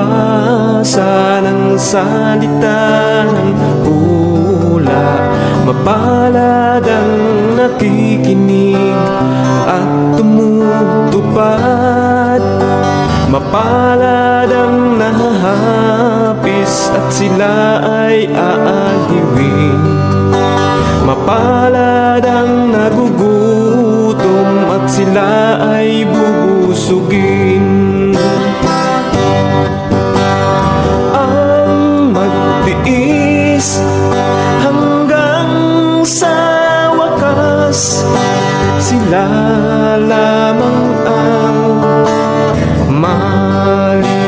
magbasa ng salita ng hula. Mapalad ang nakikinig at tumutupad. Mapalad ang nahahapis at sila ay aaliwin. Mapalad ang nagugutom at sila ay bubusugin. Ang magtiis hanggang sa wakas, sila lamang ang maliligtas.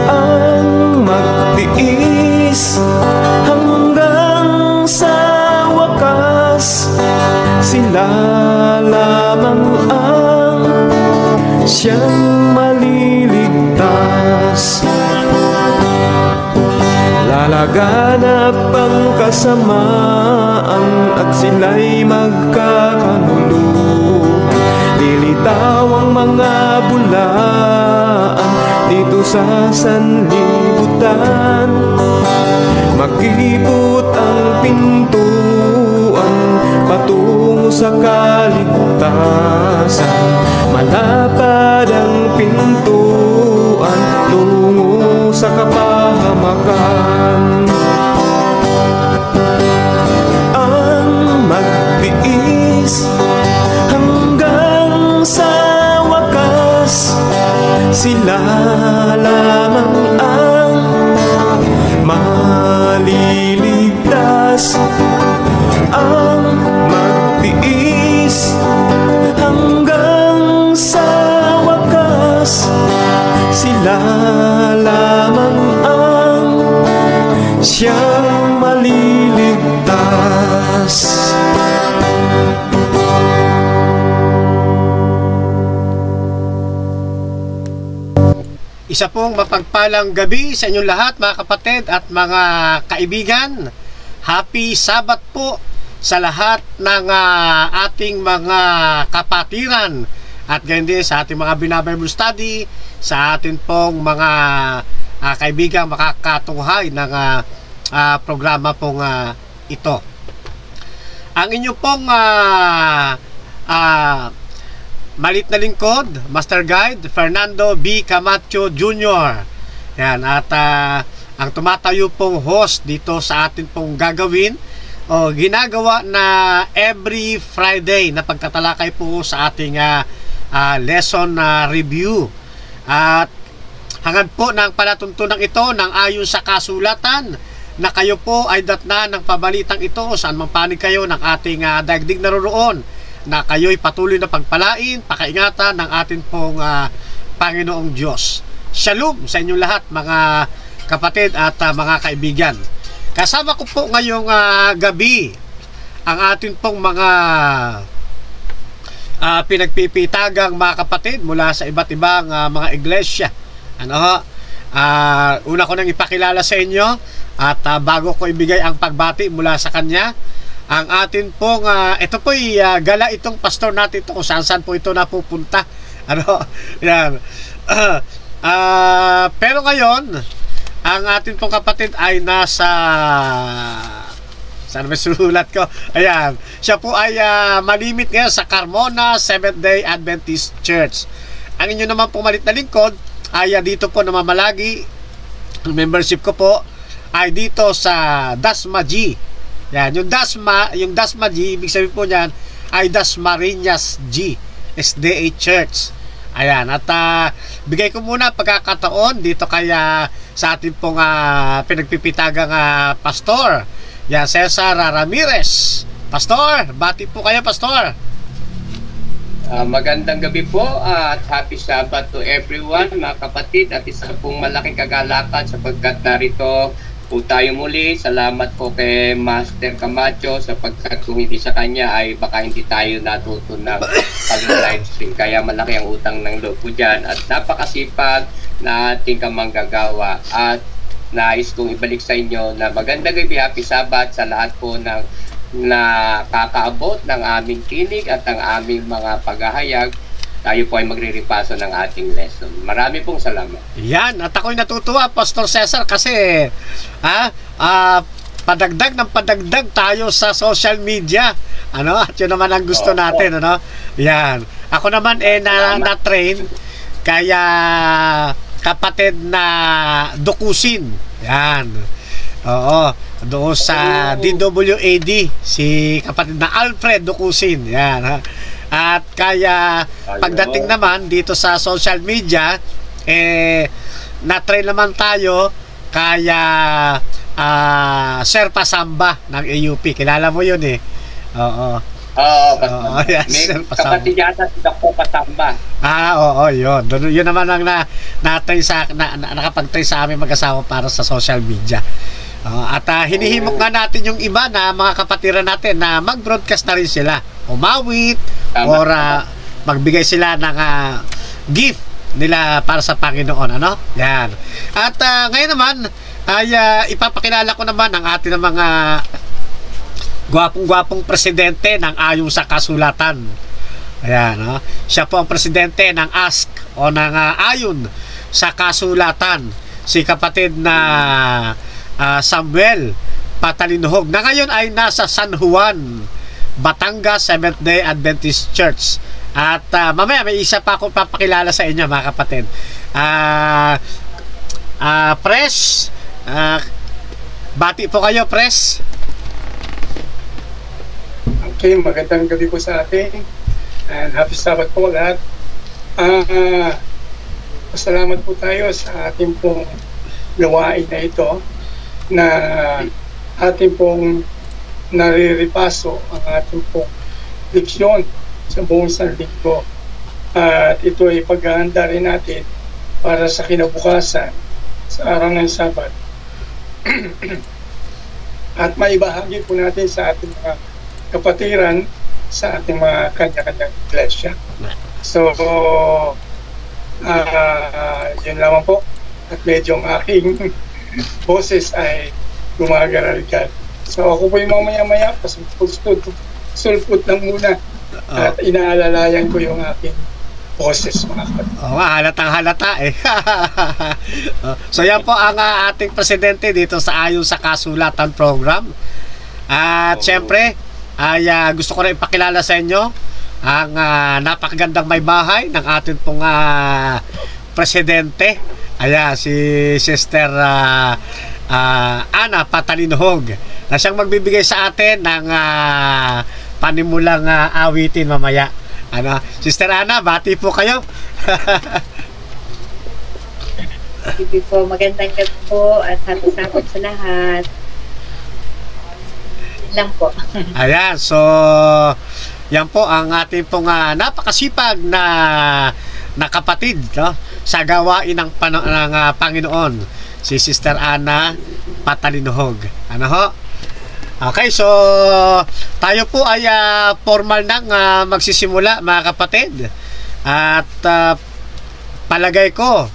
Ang magtiis hanggang sa wakas, sila lamang ang siyang maliligtas. Lalaganap ang kasamaan at sila'y magkakanuluhan. Lilitaw ang mga bulaan dito sa sanlibutan. Makipot ang pintuan patungo sa kaligtasan. Malapad ang pintuan tungo sa kapahamakan. Ang magtiis hanggang sa wakas, sila lamang ang maliligtas. Ang magtiis hanggang sa wakas, sila lamang ang siyang maliligtas. Isa pong mapagpalang gabi sa inyong lahat, mga kapatid at mga kaibigan. Happy Sabat po sa lahat ng ating mga kapatiran at gayon din sa ating mga binabible study, sa ating pong mga kaibigan makakatunghay ng programa pong ito. Ang inyo pong malit na lingkod, Master Guide Fernando B. Camacho Jr. Yan, at ang tumatayo pong host dito sa atin pong gagawin o ginagawa na every Friday na pagtatalakay po sa ating lesson review. At hangad po ng palatuntunan ito ng ayon sa kasulatan na kayo po ay datna ng pabalitang ito saan mang panig kayo ng ating daigdig naroroon, na kayo'y patuloy na pagpalain, pakaingatan ng ating pong Panginoong Diyos. Shalom sa inyong lahat, mga kapatid at mga kaibigan. Kasama ko po ngayong gabi ang ating pong mga pinagpipitagang mga kapatid mula sa iba't ibang mga iglesia. Una ko nang ipakilala sa inyo at bago ko ibigay ang pagbati mula sa kanya, ang atin pong ito po gala itong pastor natin ito kung saan po ito napupunta. Yan. Pero ngayon ang atin pong kapatid ay nasa, saan may sulat ko? Ayan, siya po ay malimit ngayon sa Carmona Seventh-day Adventist Church. Ang inyo naman pong malit na lingkod ay dito po namamalagi. Ang membership ko po ay dito sa Dasma G. Yan, yung Dasma G, ibig sabihin po niyan ay Dasmariñas G SDA Church. Ayan, at bigay ko muna pagkakataon dito kaya sa ating pong pinagpipitagang pastor, yan, Cesar Ramirez. Pastor, bati po kayo, Pastor. Magandang gabi po at happy Sabbath to everyone, mga kapatid, at isa pong malaking kagalakan sapagkat narito po tayo muli. Salamat po kay Master Camacho sapagkat kung hindi sa kanya ay baka hindi tayo natuto ng pag-livestream, kaya malaki ang utang ng loob po dyan at napakasipag na ating kamanggagawa. At nais kong ibalik sa inyo na magandang gabi, happy Sabbath sa lahat po ng nakakaabot ng aming tinig at ang aming mga paghahayag tayo po ay magriripaso ng ating lesson. Marami pong salamat. Yan, at ako'y natutuwa, Pastor Cesar, kasi padagdag ng padagdag tayo sa social media. Ano? At yun naman ang gusto natin, ano? Yan. Ako naman na-train kaya kapatid na Dukusin. Yan. Oo. Doon sa DWAD, si kapatid na Alfred Dukusin. Yan. At kaya pagdating naman dito sa social media, na-train naman tayo kaya Sir Pasamba ng AUP. Kilala mo yun eh. Oo. Oo, yes, may kapatid yata si Dr. Pasamba. Oo, yun. Yun naman ang nakapag-train sa amin mag-asawa para sa social media. At hinihimok nga natin yung iba na mga kapatiran natin na mag-broadcast na rin sila. Umawit or magbigay sila ng gift nila para sa Panginoon. Ano? Yan. At ngayon naman ay ipapakilala ko naman ang ating mga gwapong-gwapong presidente ng Ayon sa Kasulatan. Ayan, no? Siya po ang presidente ng ASK o ng Ayon sa Kasulatan. Si kapatid na Samuel Patalinhog na ngayon ay nasa San Juan, Batangas Seventh-day Adventist Church. At mamaya may isa pa akong papakilala sa inyo, mga kapatid. Pres, bati po kayo, Pres. Okay, magandang gabi po sa atin and happy Sabbath po lahat. Salamat po tayo sa ating pong gawain na ito na ating pong nariripaso ang ating pong leksyon sa buong sanlinggo. At ito ay paghahanda rin natin para sa kinabukasan sa araw ng Sabat. At maibahagi po natin sa ating mga kapatiran sa ating mga kanya-kanyang iglesia. So, yun lamang po. At medyo ang aking boses ay gumagaralgal. So, ako po yung mamaya-maya, sulput lang muna. At inaalalayan ko yung aking boses, mga kapatid. Oo nga, halatang halata eh. So, yan po ang ating presidente dito sa Ayon sa Kasulatan program. At syempre, ay gusto ko rin ipakilala sa inyo ang napakagandang may bahay ng ating pong presidente. Ayan, si Sister Ana Patalinhog na siyang magbibigay sa atin ng panimulang awitin mamaya. Ano, Sister Ana, bati po kayo. Sige po, magandang gabi po at happy Sabbath sa lahat. Lang po. Ayan, so yan po ang ating pong napakasipag na kapatid, no, sa gawain ng Panginoon, si Sister Ana Patalinhog. Ano ho? Okay, so tayo po ay formal nang magsisimula, mga kapatid. At palagay ko,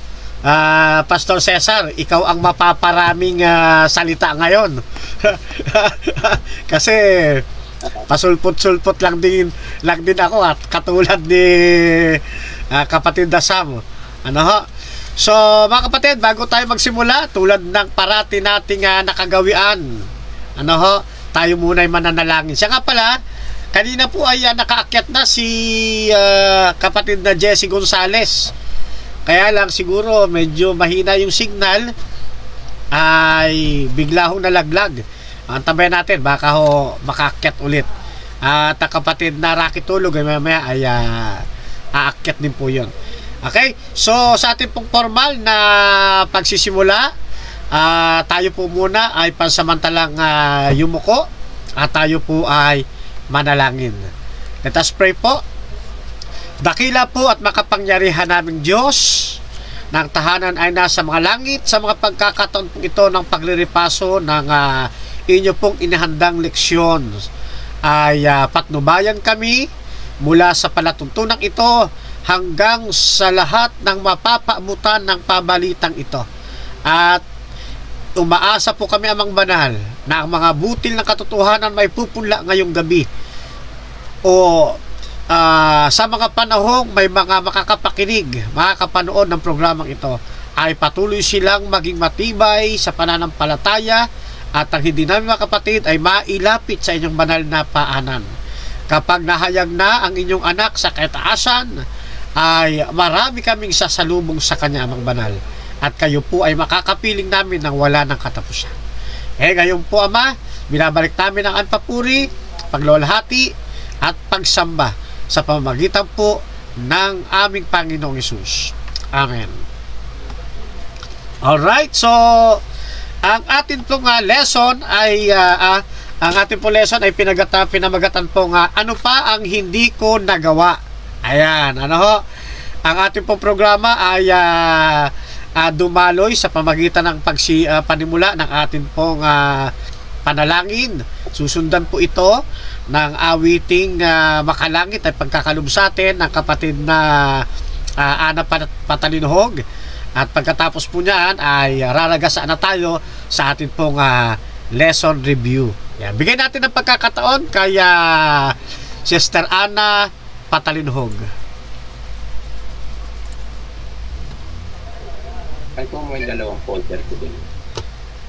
Pastor Cesar, ikaw ang mapaparaming salita ngayon. Kasi pasulpot-sulpot lang din ako at katulad ni kapatid Dasam. Ano ho? So, mga kapatid, bago tayo magsimula, tulad ng parati nating nakagawian, ano ho, tayo muna ay mananalangin. Siya nga pala, kanina po ay nakaakyat na si kapatid na Jesse Gonzales. Kaya lang siguro medyo mahina yung signal, ay bigla hong nalaglag. Antabayan natin, baka ho makaakyat ulit. At kapatid na Rocky Tulog ay mamaya ay aakyat din po yun. Okay, so sa ating pong formal na pagsisimula, tayo po muna ay pansamantalang yumuko at tayo po ay manalangin. Let us pray po. Dakila po at makapangyarihan naming Diyos, ng tahanan ay nasa mga langit, sa mga pagkakataon po ito ng pagliripaso ng inyo pong inihandang leksyon ay patnubayan kami mula sa palatuntunang ito hanggang sa lahat ng mapapaabutan ng pabalitang ito. At umaasa po kami, Amang Banal, na ang mga butil ng katotohanan may pupunla ngayong gabi o sa mga panahong may mga makakapakinig, makakapanood ng programang ito, ay patuloy silang maging matibay sa pananampalataya at ang hindi namin mga kapatid ay mailapit sa inyong banal na paanan. Kapag nahayag na ang inyong anak sa kataasan, ay marami kaming sasalubong sa kanya amang banal. At kayo po ay makakapiling namin ng wala ng katapusan. Ngayon po Ama, binabalik namin ang papuri, paglolahati at pagsamba sa pamamagitan po ng aming Panginoong Hesus. Amen. Alright, so ang atin pong lesson ay pinamagatan pong ano pa ang hindi ko nagawa. Ayan, ano ho? Ang ating pong programa ay dumaloy sa pamagitan ng panimula ng ating pong panalangin. Susundan po ito ng awiting makalangit ay pagkakalubsatin ng kapatid na Ana Patalinhog. At pagkatapos po niyan ay raragasaan na tayo sa ating pong lesson review. Yan. Bigyan natin ng pagkakataon kay Sister Ana Patalinhog. Ay po mo yung dalawang folder ko din.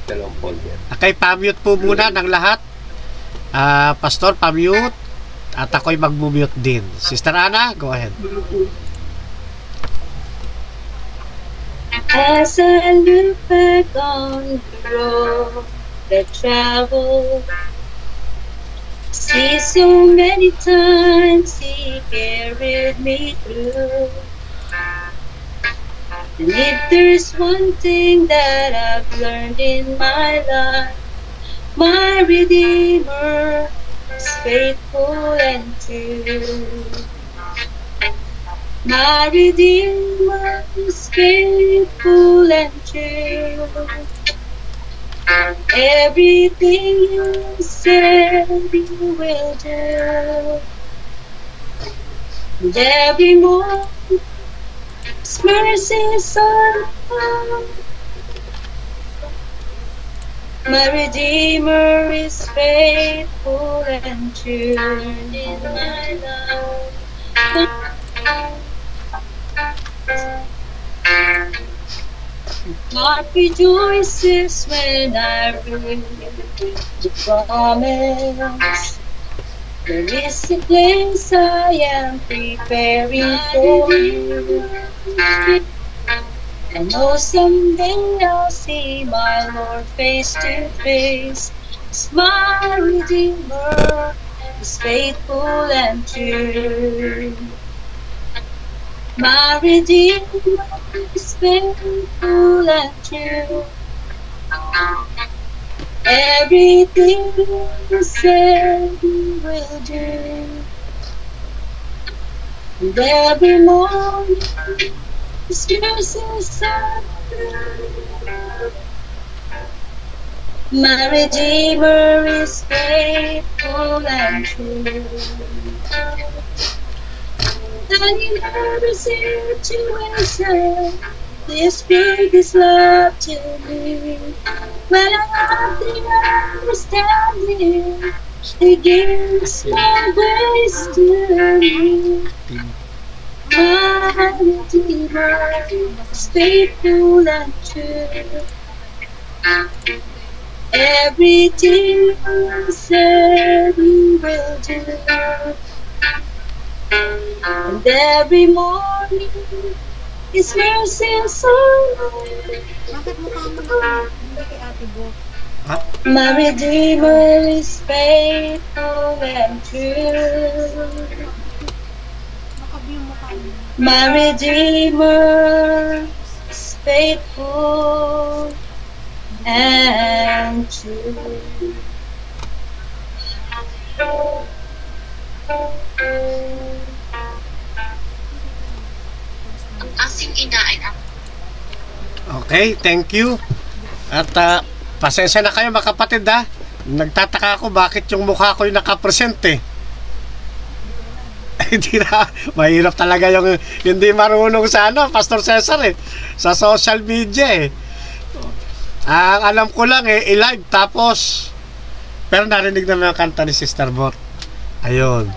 Dalawang folder. Okay, pa-mute po muna ng lahat. Pastor, pa-mute. At ako'y mag-mute din. Sister Ana, go ahead. As I look back on the road that traveled, see so many times He carried me through. And if there's one thing that I've learned in my life, my Redeemer is faithful and true. My Redeemer is faithful and true. Everything you said you will do. And every morning His mercies are new. My Redeemer is faithful and true in my life. God rejoices when I read the promise. There is a place I am preparing for you. I know someday I'll see my Lord face to face. It's my Redeemer is faithful and true. My Redeemer is faithful and true. Everything you said you will do. And every morning His mercies are new. My Redeemer is faithful and true. And in every situation, His big His love to me. When I have the understanding, He gives my grace to me. My Redeemer is faithful and true. Everything you said you will do. And every morning His mercies are new. My Redeemer is faithful and true. My Redeemer is faithful and true. Okay, thank you. At pasensya na kayo mga kapatid ha. Nagtataka ako bakit yung mukha ko yung nakapresent eh. Hindi na, mahirap talaga yung hindi marunong sa Pastor Cesar eh. Sa social media eh. Ang alam ko lang i-live tapos pero narinig naman ang kanta ni Sister Bot. Ayun.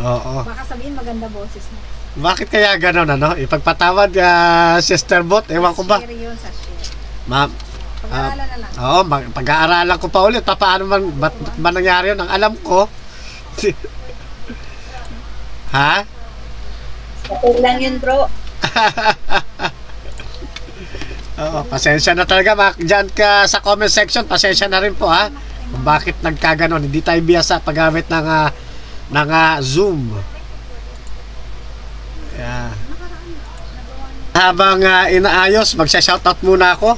Oo. Baka sabihin maganda boses mo. Bakit kaya gano'n, ano? Ipagpatawad, Sister Bot, ewan ko ba? Share yun sa share. Ma'am, Pag-aaralan na lang. oo, pag-aaralan ko pa ulit. Paano man, ba't ba nangyari yun? Ang alam ko. Ha? Okay lang yun, bro. Oo, pasensya na talaga. Diyan ka sa comment section, pasensya na rin po, ha? Kung bakit nagkaganon. Hindi tayo biyasa paggamit ng Zoom. Yeah. Habang inaayos, magsha-shoutout muna ako.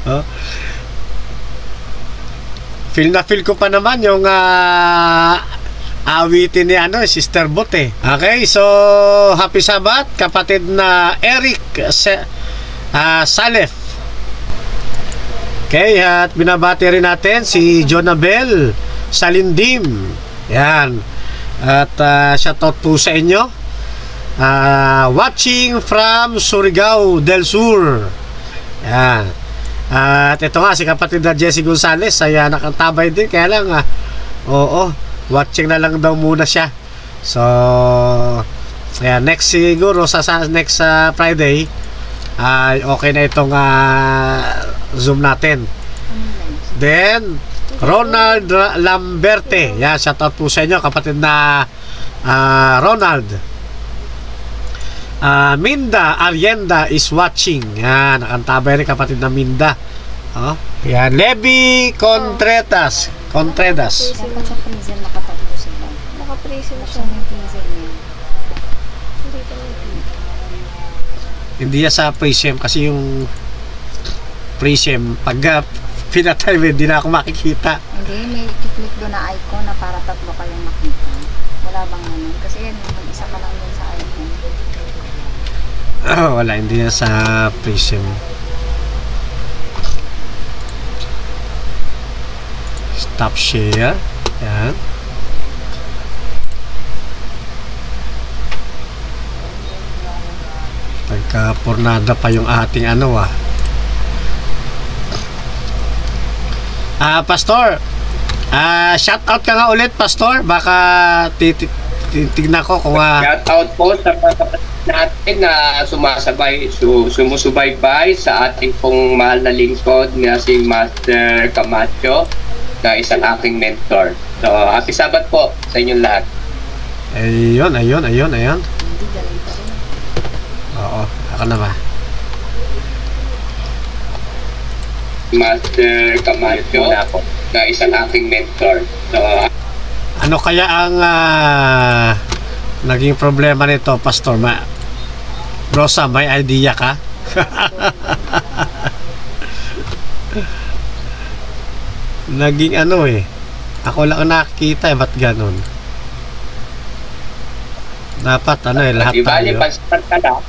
Oh. Feel na feel ko pa naman yung awitin ni Sister Bot eh. Okay, so happy Sabat kapatid na Eric Salef. Okay, at binabati rin natin si Jonabel Salindim. Yan. At shoutout po sa inyo. Watching from Surigao del Sur. Yan. At ito nga si kapatid na Jessie Gonzales ay nakantabay din, kaya lang oo, watching na lang daw muna siya. So ayan, next siguro sa next Friday ay okay na itong Zoom natin. Then Ronald Lamberte, yan, shoutout po sa inyo kapatid na Ronald. Minda Arienda is watching. Yan, nakantabay rin kapatid na Minda. Oh, yan, Levi Contreras. Dapat sa freezer nakatatlo sila. Naka-freezer Siya yung freezer niya. Hindi yan sa pre-sem kasi yung pre-sem pag pinatime hindi na ako makikita. Hindi, may click doon na icon na para tatlo kayong makita. Wala bang ganun? Kasi yan, mag-isa ka lang yun sa icon. Wala, hindi yan sa pre-sem. Stop share. Yan. Nagka-pornada pa yung ating Pastor, shout out ka nga ulit, Pastor. Baka titignan ko kung Shout out po sa mga natin na sumusubaybay sa ating pong mahal na lingkod na si Master Camacho, na isang aking mentor. So, happy Sabat po sa inyong lahat. Ayun. Hindi, galing pa rin. Oo, ako na ba? Master Camacho na po, na isang aking mentor. So, ano kaya ang naging problema nito, Pastor? Rosa, may idea ka? Naging ako lang nakikita ba't ganun? Dapat lahat ibali, tayo.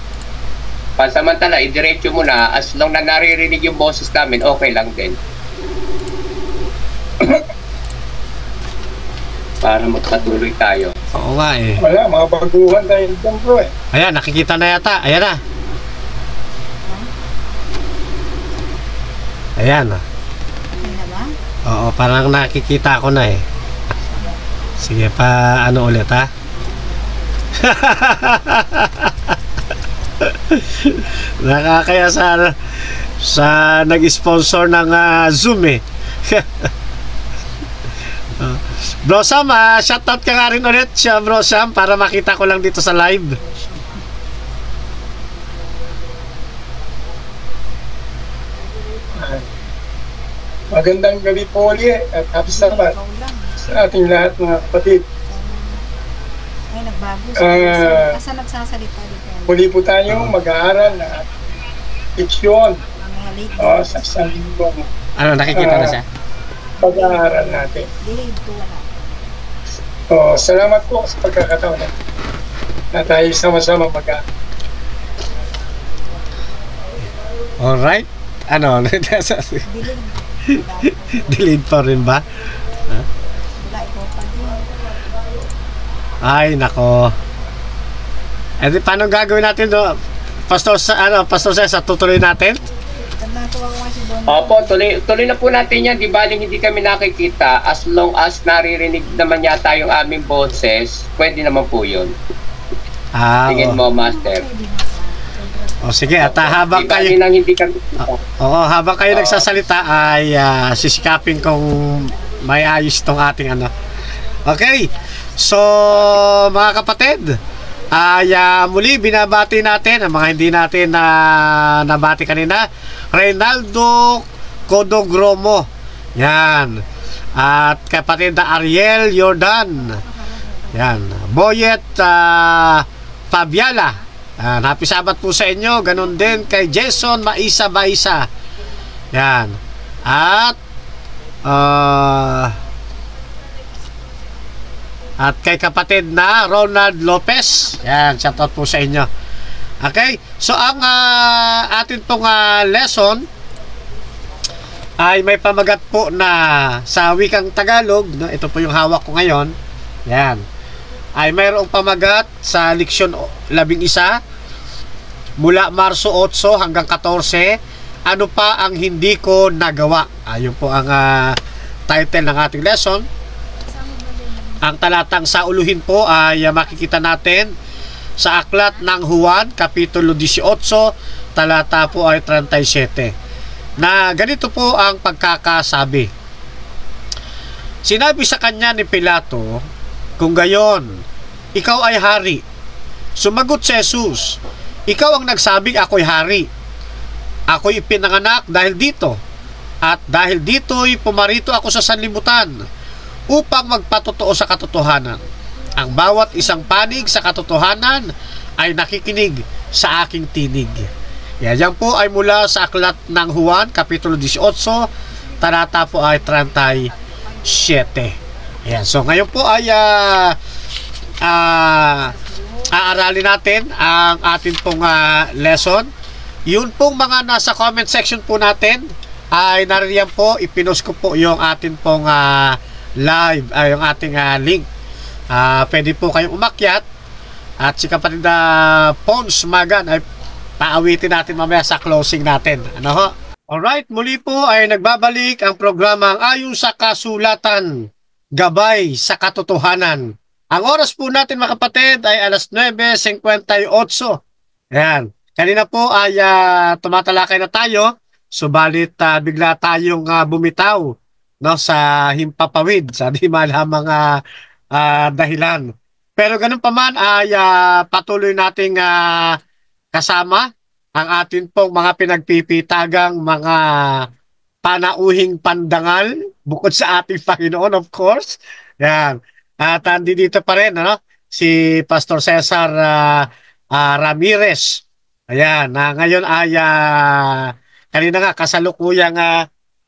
pansamantala, idiretso mo na, as long na naririnig yung boses namin, okay lang din. Para magpatuloy tayo. Oo nga eh. Wala, mga baguhan tayo dyan, bro eh. Ayan, nakikita na yata. Ayan na. Ayan. Okay na ba? Oo, parang nakikita ko na eh. Sige pa, ulit ha? Nakakaya sa nag-sponsor ng Zoom eh. Bro Sam, shoutout ka nga rin ulit siya, Bro Sam, para makita ko lang dito sa live. Magandang gabi po ulit at happy Sabat Ikaw lang. sa ating lahat mga kapatid. Ay, nagbago. Asa nagsasalita dito? Muli po tayong mag-aaral na diksyon May halid. sa isang linggong Nakikita na siya? pag-aaral natin. Delayed to wala. Salamat po sa pagkakataon na tayo sama-sama mag-aaral. Alright. Delayed. Delayed pa rin ba? Wala, ikaw pa din. Ay, nako. Paano gagawin natin do? Pastor sa tutuloy natin? Ito na, Natuwa ko nga si Don. Opo, tuloy na po natin yan. Di baling hindi kami nakikita. As long as naririnig naman yata yung aming boses, pwede naman po yun. Tingin mo, Master. O sige, at habang Di bali kayo nang hindi kami habang kayo nagsasalita ay sisikapin kong may ayos tong ating ano. Okay. So, mga kapatid, ay muli binabati natin ang mga hindi natin na nabati kanina. Reynaldo Codogromo. Yan. At kapatid na Ariel Jordan. Yan. Boyet Fabiala. Happy Sabat po sa inyo. Ganon din kay Jason Maisa Baisa. Yan. At kay kapatid na Ronald Lopez. Yan, shoutout po sa inyo. Okay? So ang atin pong lesson ay may pamagat po na sa wikang Tagalog, no? Ito po yung hawak ko ngayon. Yan. Ay mayroong pamagat sa leksyon 11 mula Marso 8 hanggang 14. Ano pa ang hindi ko nagawa? Ayun po ang title ng ating lesson. Ang talatang sa uluhin po ay makikita natin sa aklat ng Juan, Kapitulo 18, talata po ay 37. Na ganito po ang pagkakasabi. Sinabi sa kanya ni Pilato, kung gayon, ikaw ay hari. Sumagot si Jesus, ikaw ang nagsabing ako'y hari. Ako'y ipinanganak dahil dito. At dahil dito'y pumarito ako sa sanlibutan upang magpatotoo sa katotohanan. Ang bawat isang panig sa katotohanan ay nakikinig sa aking tinig. Yan po ay mula sa aklat ng Juan, Kapitulo 18, talata po ay 37. Yan. So ngayon po ay aaralin natin ang ating pong lesson. Yun pong mga nasa comment section po natin ay nariyan po, ipinost ko po yung ating pong live, yung ating link. Pwede po kayong umakyat at si kapatid na Pons Magan ay paawitin natin mamaya sa closing natin. Ano ho? Alright, muli po ay nagbabalik ang programang Ayon sa Kasulatan, Gabay sa Katotohanan. Ang oras po natin mga kapatid ay alas 9:58. Yan. Kanina po ay tumatalakay na tayo, subalit bigla tayong bumitaw, no, sa himpapawid, sa di malamang dahilan. Pero ganun pa man ay patuloy nating kasama ang atin pong mga pinagpipitagang mga panauhing pandangal bukod sa ating Panginoon, of course. Yan. At dito pa rin si Pastor Cesar Ramirez. Ayan, ngayon ay kanina nga kasalukuyang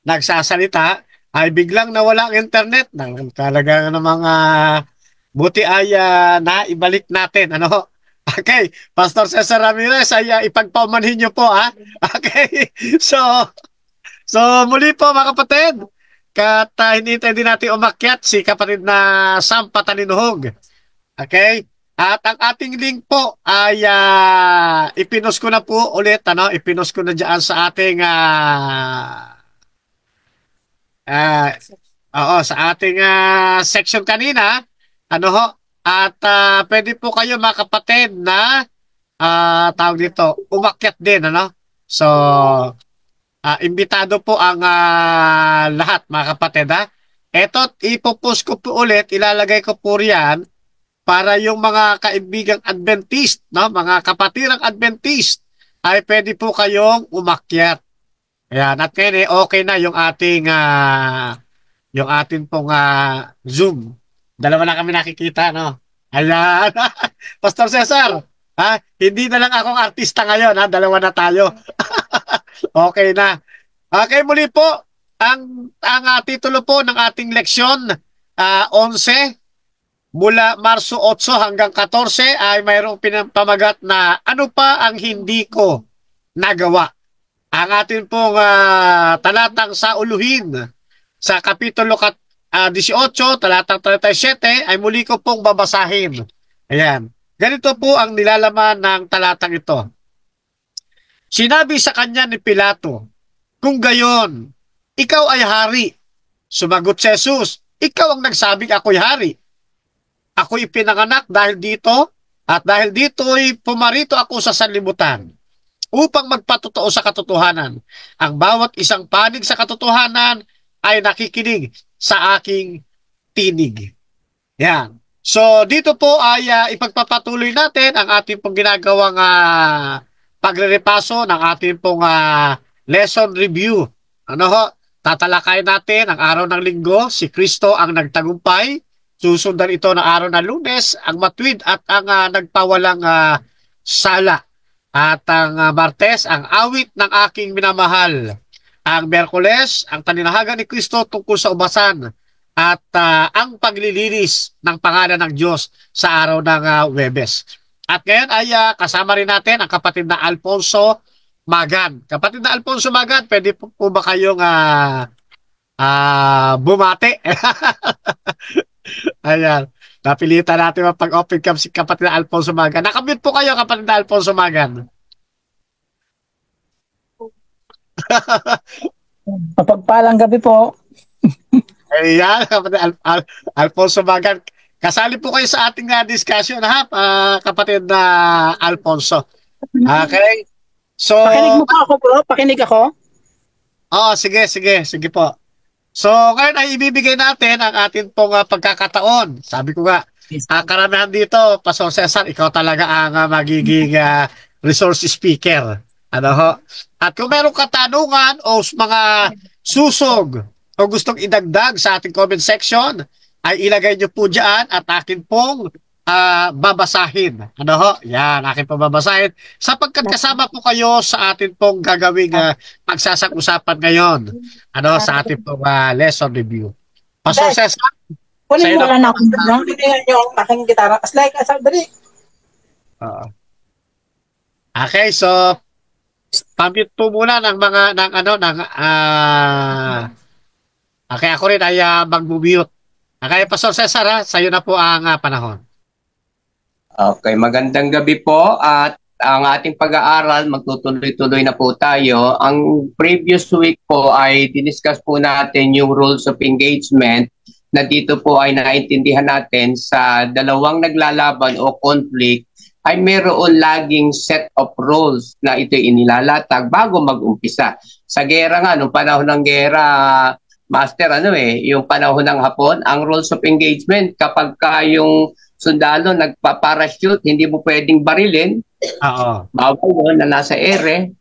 nagsasalita ay biglang nawala ang internet. Talaga namang buti ay naibalik natin. Ano? Okay, Pastor Cesar Ramirez ay ipagpaumanhin niyo po Okay. So muli po mga kapatid. Kat hinihintay din natin umakyat si kapatid na Sam Patalinuhog. Okay? At ang ating link po ay ipinost ko na po ulit, ipinost ko na diyan sa ating sa ating section kanina, at pwede po kayo mga kapatid na tawag dito, umakyat din, So imbitado po ang lahat mga kapatid, Eto, ipopost ko po ulit, ilalagay ko po riyan para yung mga kaibigang Adventist, mga kapatirang Adventist, ay pwede po kayong umakyat. Ayan, at ngayon okay na yung ating pong Zoom. Dalawa na kami nakikita, Ayan. Pastor Cesar, hindi na lang akong artista ngayon, dalawa na tayo. Okay na. Okay, muli po, ang titulo po ng ating leksyon, 11, mula Marso 8 hanggang 14 ay mayroong pamagat na ano pa ang hindi ko nagawa. Ang atin pong talatang sa uluhin sa Kapitulo 18, talatang 37 ay muli ko pong babasahin. Ayan. Ganito po ang nilalaman ng talatang ito. Sinabi sa kanya ni Pilato, Kung gayon, ikaw ay hari. Sumagot si Jesus, ikaw ang nagsabing ako'y hari. Ako'y pinanganak dahil dito, at dahil dito'y pumarito ako sa sanlibutan upang magpatotoo sa katotohanan. Ang bawat isang panig sa katotohanan ay nakikinig sa aking tinig. Yan. So, dito po ay ipagpapatuloy natin ang ating pong ginagawang pagre-repaso ng ating pong lesson review. Ano ho? Tatalakayin natin ang araw ng linggo, si Kristo ang nagtagumpay. Susundan ito ng araw ng Lunes, ang matuwid at ang nagpawalang sala. At ang Martes, ang awit ng aking minamahal. Ang Miyerkules, ang talinahagan ni Kristo tungkol sa ubasan. At ang paglilinis ng pangalan ng Diyos sa araw ng Huwebes. At ngayon ay kasama rin natin ang kapatid na Alfonso Magan. Kapatid na Alfonso Magan, pwede po ba kayong bumate? Ayan. Napilitan natin mapag-open cam si kapatid na Alfonso Magan. Nakamute po kayo, kapatid na Alfonso Magan. Mapagpalang gabi po. Ayan, kapatid Alfonso Magan. Kasali po kayo sa ating discussion, ha, kapatid na Alfonso. Okay? So, Pakinig mo po ako, bro? Pakinig ako? Oh, sige po. So, ngayon ay ibibigay natin ang ating pong pagkakataon. Sabi ko nga, karamihan dito, Pastor Cesar, ikaw talaga ang magiging resource speaker. Ano ho? At kung merong katanungan o mga susog o gustong idagdag sa ating comment section, ay ilagay nyo po dyan at akin pong babasahin. Ano ho? Yan, akin pong babasahin. Sapagkat kasama po kayo sa atin pong gagawing pagsasag-usapan ngayon. Ano, sa ating pong lesson review. Pastor Cesar? Kunin mo lang ako. Bibigyan nyo ang aking gitara. As like, dali. Okay, so pamute po muna ng mga okay, ako rin ay mag-mute. Okay, Pastor Cesar, ha? Sa'yo na po ang panahon. Okay, magandang gabi po at ang ating pag-aaral, magtutuloy-tuloy na po tayo. Ang previous week po ay diniscuss po natin yung rules of engagement na dito po ay naintindihan natin sa dalawang naglalaban o conflict ay mayroon laging set of rules na ito inilalatag bago mag-umpisa. Sa gera nga, nung panahon ng gera, Master, yung panahon ng Hapon, ang rules of engagement, kapag yung sundalo nagpa-parachute, hindi mo pwedeng barilin. Bawal mo na nasa ere.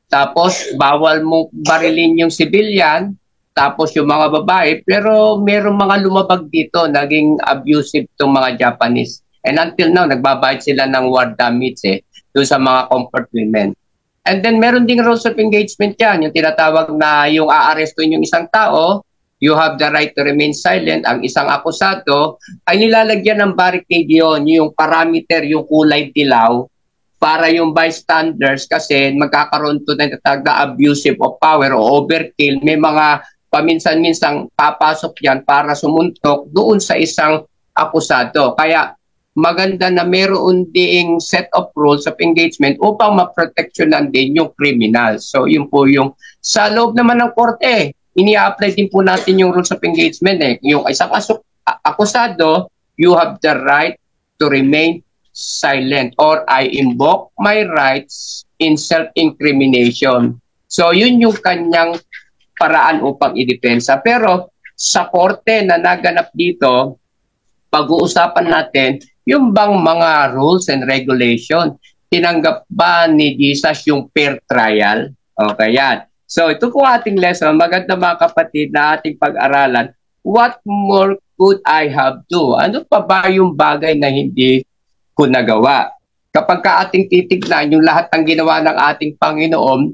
Tapos, bawal mo barilin yung civilian. Tapos, yung mga babae. Pero, merong mga lumabag dito. Naging abusive tong mga Japanese. And until now, nagbabayad sila ng war damage doon sa mga comfort women. And then, meron ding rules of engagement yan. Yung tinatawag na yung aarestuin yung isang tao, you have the right to remain silent. Ang isang akusado ay nilalagyan ng barricade yon, yung parameter, yung kulay dilaw, para yung bystanders, kasi magkakaroon to na abusive of power o overkill. May mga paminsan-minsang papasok yan para sumuntok doon sa isang akusado. Kaya maganda na meron ding set of rules of engagement upang maproteksyonan din yung criminal. So yun po yung sa loob naman ng korte, ini-apply din po natin yung rules of engagement. Yung isang akusado, you have the right to remain silent or I invoke my rights in self-incrimination. So yun yung kanyang paraan upang idepensa. Pero sa korte na naganap dito, pag-uusapan natin yung bang mga rules and regulation. Tinanggap ba ni Jesus yung fair trial? Okay, yan. So ito po ating lesson. Maganda mga kapatid na ating pag-aralan. What more could I have do? Ano pa ba yung bagay na hindi ko nagawa? Kapag ka ating titignan yung lahat ng ginawa ng ating Panginoon,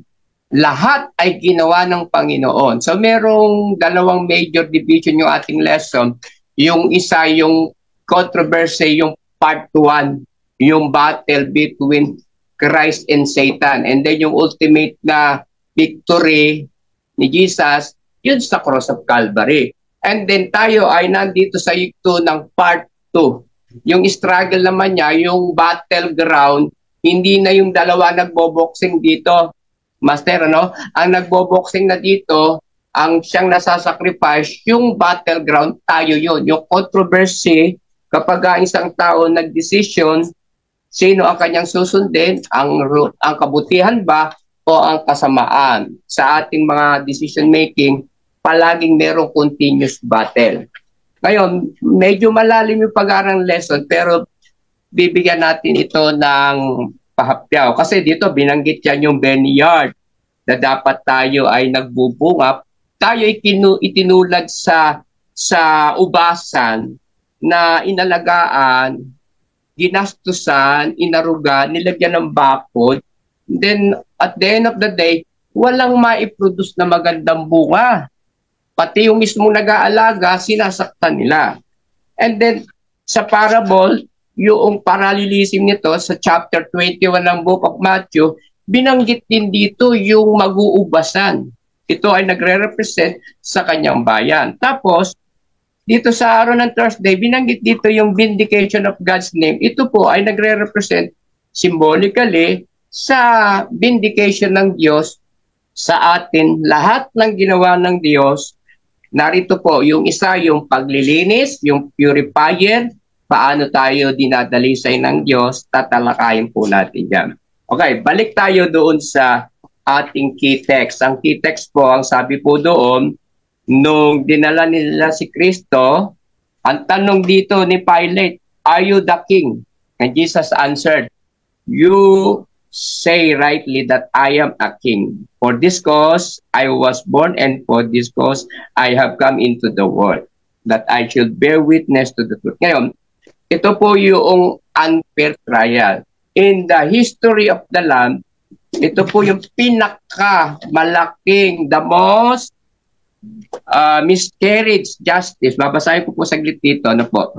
lahat ay ginawa ng Panginoon. So merong dalawang major division yung ating lesson. Yung isa, yung controversy, yung part 1, yung battle between Christ and Satan. And then yung ultimate na victory ni Jesus, yun sa cross of Calvary. And then tayo ay nandito sa yugto ng part 2. Yung struggle naman niya, yung battleground, hindi na yung dalawa nagboboxing dito. Master, ano? Ang nagbo-boxing na dito, ang siyang nasasacrifice, yung battleground, tayo yun. Yung controversy, kapag ang isang tao nag-decision, sino ang kanyang susundin, ang kabutihan ba o ang kasamaan. Sa ating mga decision making, palaging merong continuous battle. Ngayon, medyo malalim yung pag-aaral lesson, pero bibigyan natin ito ng pahapyaw. Kasi dito binanggit yan yung vineyard na dapat tayo ay nagbubunga. Tayo itinulad sa ubasan na inalagaan, ginastusan, inaruga, nilagyan ng bakod. Then, at the end of the day, walang maiproduce na magandang bunga. Pati yung mismong nag-aalaga, sinasaktan nila. And then, sa parable, yung parallelism nito sa chapter 21 ng Book of Matthew, binanggit din dito yung mag-uubasan. Ito ay nagre-represent sa kanyang bayan. Tapos, dito sa araw ng Thursday, binanggit dito yung vindication of God's name. Ito po ay nagre-represent symbolically sa vindication ng Diyos sa atin. Lahat ng ginawa ng Diyos, narito po yung isa, yung paglilinis, yung purifier, paano tayo dinadalisay ng Diyos, tatalakayin po natin yan. Okay, balik tayo doon sa ating key text. Ang key text po, ang sabi po doon, nung dinala nila si Kristo, ang tanong dito ni Pilate, "Are you the king?" And Jesus answered, "You say rightly that I am a king. For this cause I was born, and for this cause I have come into the world, that I should bear witness to the truth." Ngayon, ito po yung unfair trial. In the history of the land, ito po yung pinakamalaking, the most miscarriage justice. Babasahin ko po saglit dito. Ano po?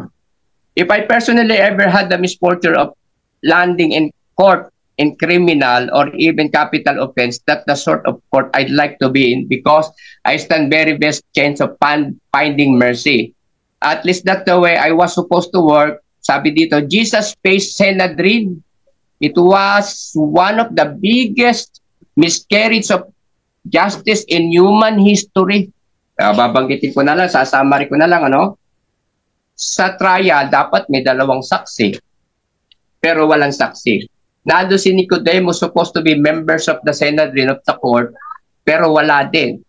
If I personally ever had the misfortune of landing in court in criminal or even capital offense, that's the sort of court I'd like to be in, because I stand very best chance of finding mercy. At least that's the way I was supposed to work. Sabi dito, Jesus faced Sanhedrin. It was one of the biggest miscarriage of justice in human history. Babanggitin ko na lang, sasummary ko na lang, ano? Sa trial, dapat may dalawang saksi. Pero walang saksi. Nando si Nicodemus, supposed to be members of the Sanhedrin of the court, pero wala din.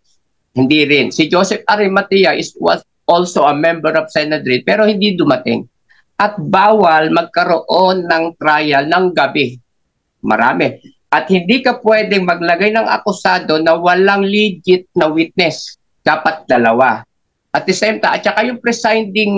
Hindi rin. Si Joseph Arimathea was also a member of Sanhedrin, pero hindi dumating. At bawal magkaroon ng trial ng gabi. Marami. At hindi ka pwedeng maglagay ng akusado na walang legit na witness. Dapat dalawa. At the same time, at saka yung presiding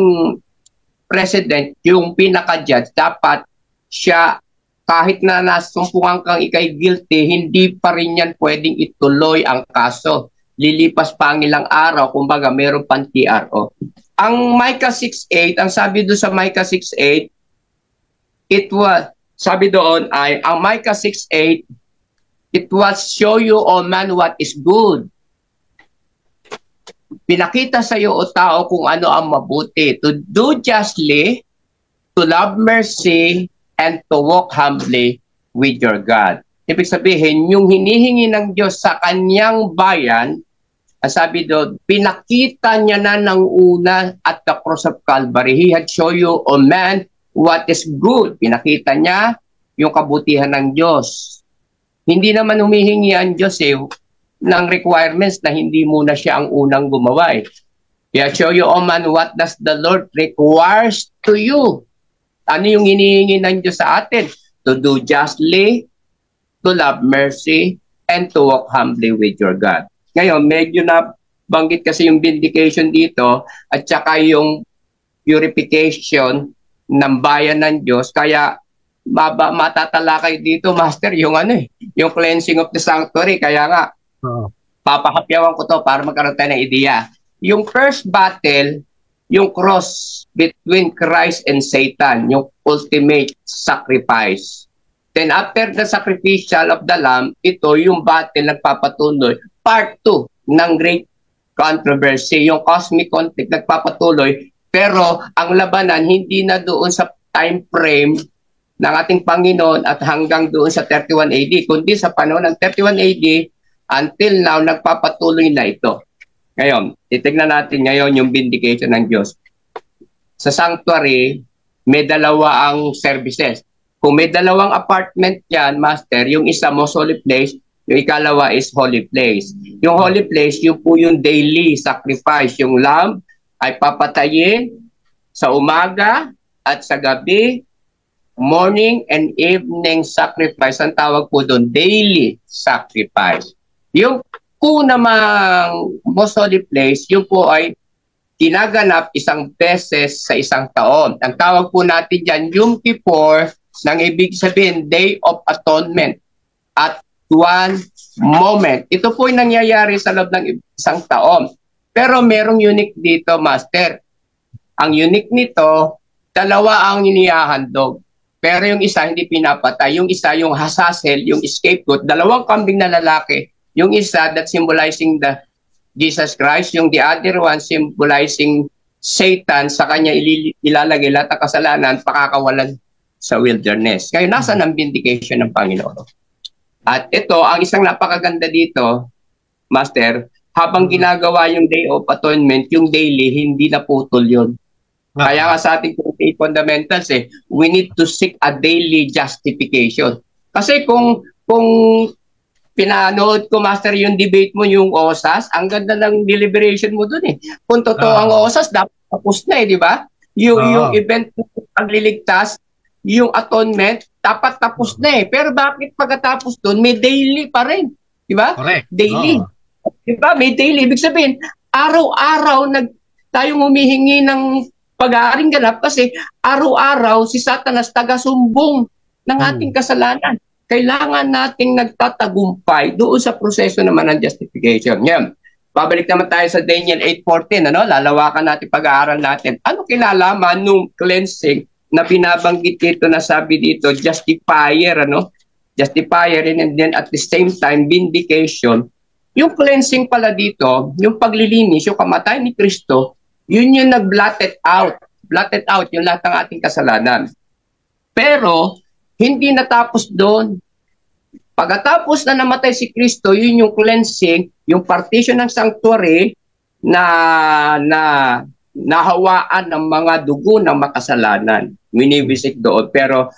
president, yung pinaka-judge, dapat siya, kahit na nasumpungan kang ikay guilty, hindi pa rin yan pwedeng ituloy ang kaso. Lilipas pa ang ilang araw, kumbaga mayroon pang TRO. Ang Micah 6:8, ang sabi doon sa Micah 6:8, sabi doon ay, ang Micah 6:8, it was show you, O man, what is good. Pinakita sa iyo, o tao, kung ano ang mabuti. To do justly, to love mercy, and to walk humbly with your God. Ibig sabihin, yung hinihingi ng Diyos sa kanyang bayan, sabi doon, pinakita niya na ng una at the cross of Calvary. He had show you, O man, what is good. Pinakita niya yung kabutihan ng Diyos. Hindi naman humihingi ang Diyos ng requirements na hindi muna siya ang unang gumawa. He had show you, O man, what does the Lord requires to you. Ano yung hinihingi ng Diyos sa atin? To do justly, to love mercy, and to walk humbly with your God. Ngayon, medyo na banggit kasi yung vindication dito at saka yung purification ng bayan ng Diyos. Kaya matatalakay dito, Master, yung yung cleansing of the sanctuary. Kaya nga, papahapyawan ko to para magkaroon tayo ng ideya. Yung first battle, yung cross between Christ and Satan, yung ultimate sacrifice. Then after the sacrificial of the Lamb, ito yung battle nagpapatuloy. Part 2 ng Great Controversy, yung cosmic conflict nagpapatuloy, pero ang labanan hindi na doon sa time frame ng ating Panginoon at hanggang doon sa 31 AD, kundi sa panahon ng 31 AD until now, nagpapatuloy na ito. Ngayon, titignan natin ngayon yung vindication ng Diyos. Sa sanctuary, may dalawa ang services. Kung may dalawang apartment yan, Master, yung isa most holy place, yung ikalawa is holy place. Yung holy place, yung po yung daily sacrifice. Yung lamb ay papatayin sa umaga at sa gabi, morning and evening sacrifice. Ang tawag po doon, daily sacrifice. Yung po namang most holy place, yung po ay ginaganap isang beses sa isang taon. Ang tawag po natin dyan, Yom Kippur, nang ibig sabihin, Day of Atonement at one moment. Ito po yung nangyayari sa loob ng isang taon. Pero merong unique dito, Master. Ang unique nito, dalawa ang inihahandog. Pero yung isa hindi pinapatay. Yung isa yung Hazazel, yung scapegoat, dalawang kambing na lalaki. Yung isa that symbolizing the Jesus Christ, yung the other one symbolizing Satan, sa kanya ilalagay lahat ng kasalanan, pakakawalan sa wilderness. Ngayon, nasa ang vindication ng Panginoon? At ito, ang isang napakaganda dito, Master, habang ginagawa yung Day of Atonement, yung daily, hindi naputol yun. Kaya nga sa ating fundamentals, we need to seek a daily justification. Kasi kung pinanood ko, Master, yung debate mo, yung OSAS, ang ganda ng deliberation mo dun Kung totoo ang OSAS, dapat tapos na di ba? Yung event ng pagliligtas, yung atonement, dapat tapos na Pero bakit pagkatapos dun, may daily pa rin? Di ba? Daily. Di ba? May daily. Ibig sabihin, araw-araw tayong humihingi ng pag-aaring ganap kasi araw-araw si Satanas taga-sumbong ng ating kasalanan. Kailangan nating nagtatagumpay doon sa proseso naman ng justification. Yan. Babalik naman tayo sa Daniel 8:14, lalawakan natin pag-aaral natin. Ano kinalaman nung cleansing na binabanggit dito na sabi dito, justifier, Justifier and then at the same time, vindication. Yung cleansing pala dito, yung paglilinis, yung kamatayan ni Kristo, yun yung nag-blotted out. Blotted out yung lahat ng ating kasalanan. Pero, hindi natapos doon. Pagkatapos na namatay si Kristo, yun yung cleansing, yung partition ng sanctuary na nahawaan ng mga dugo ng makasalanan. Minibisik doon. Pero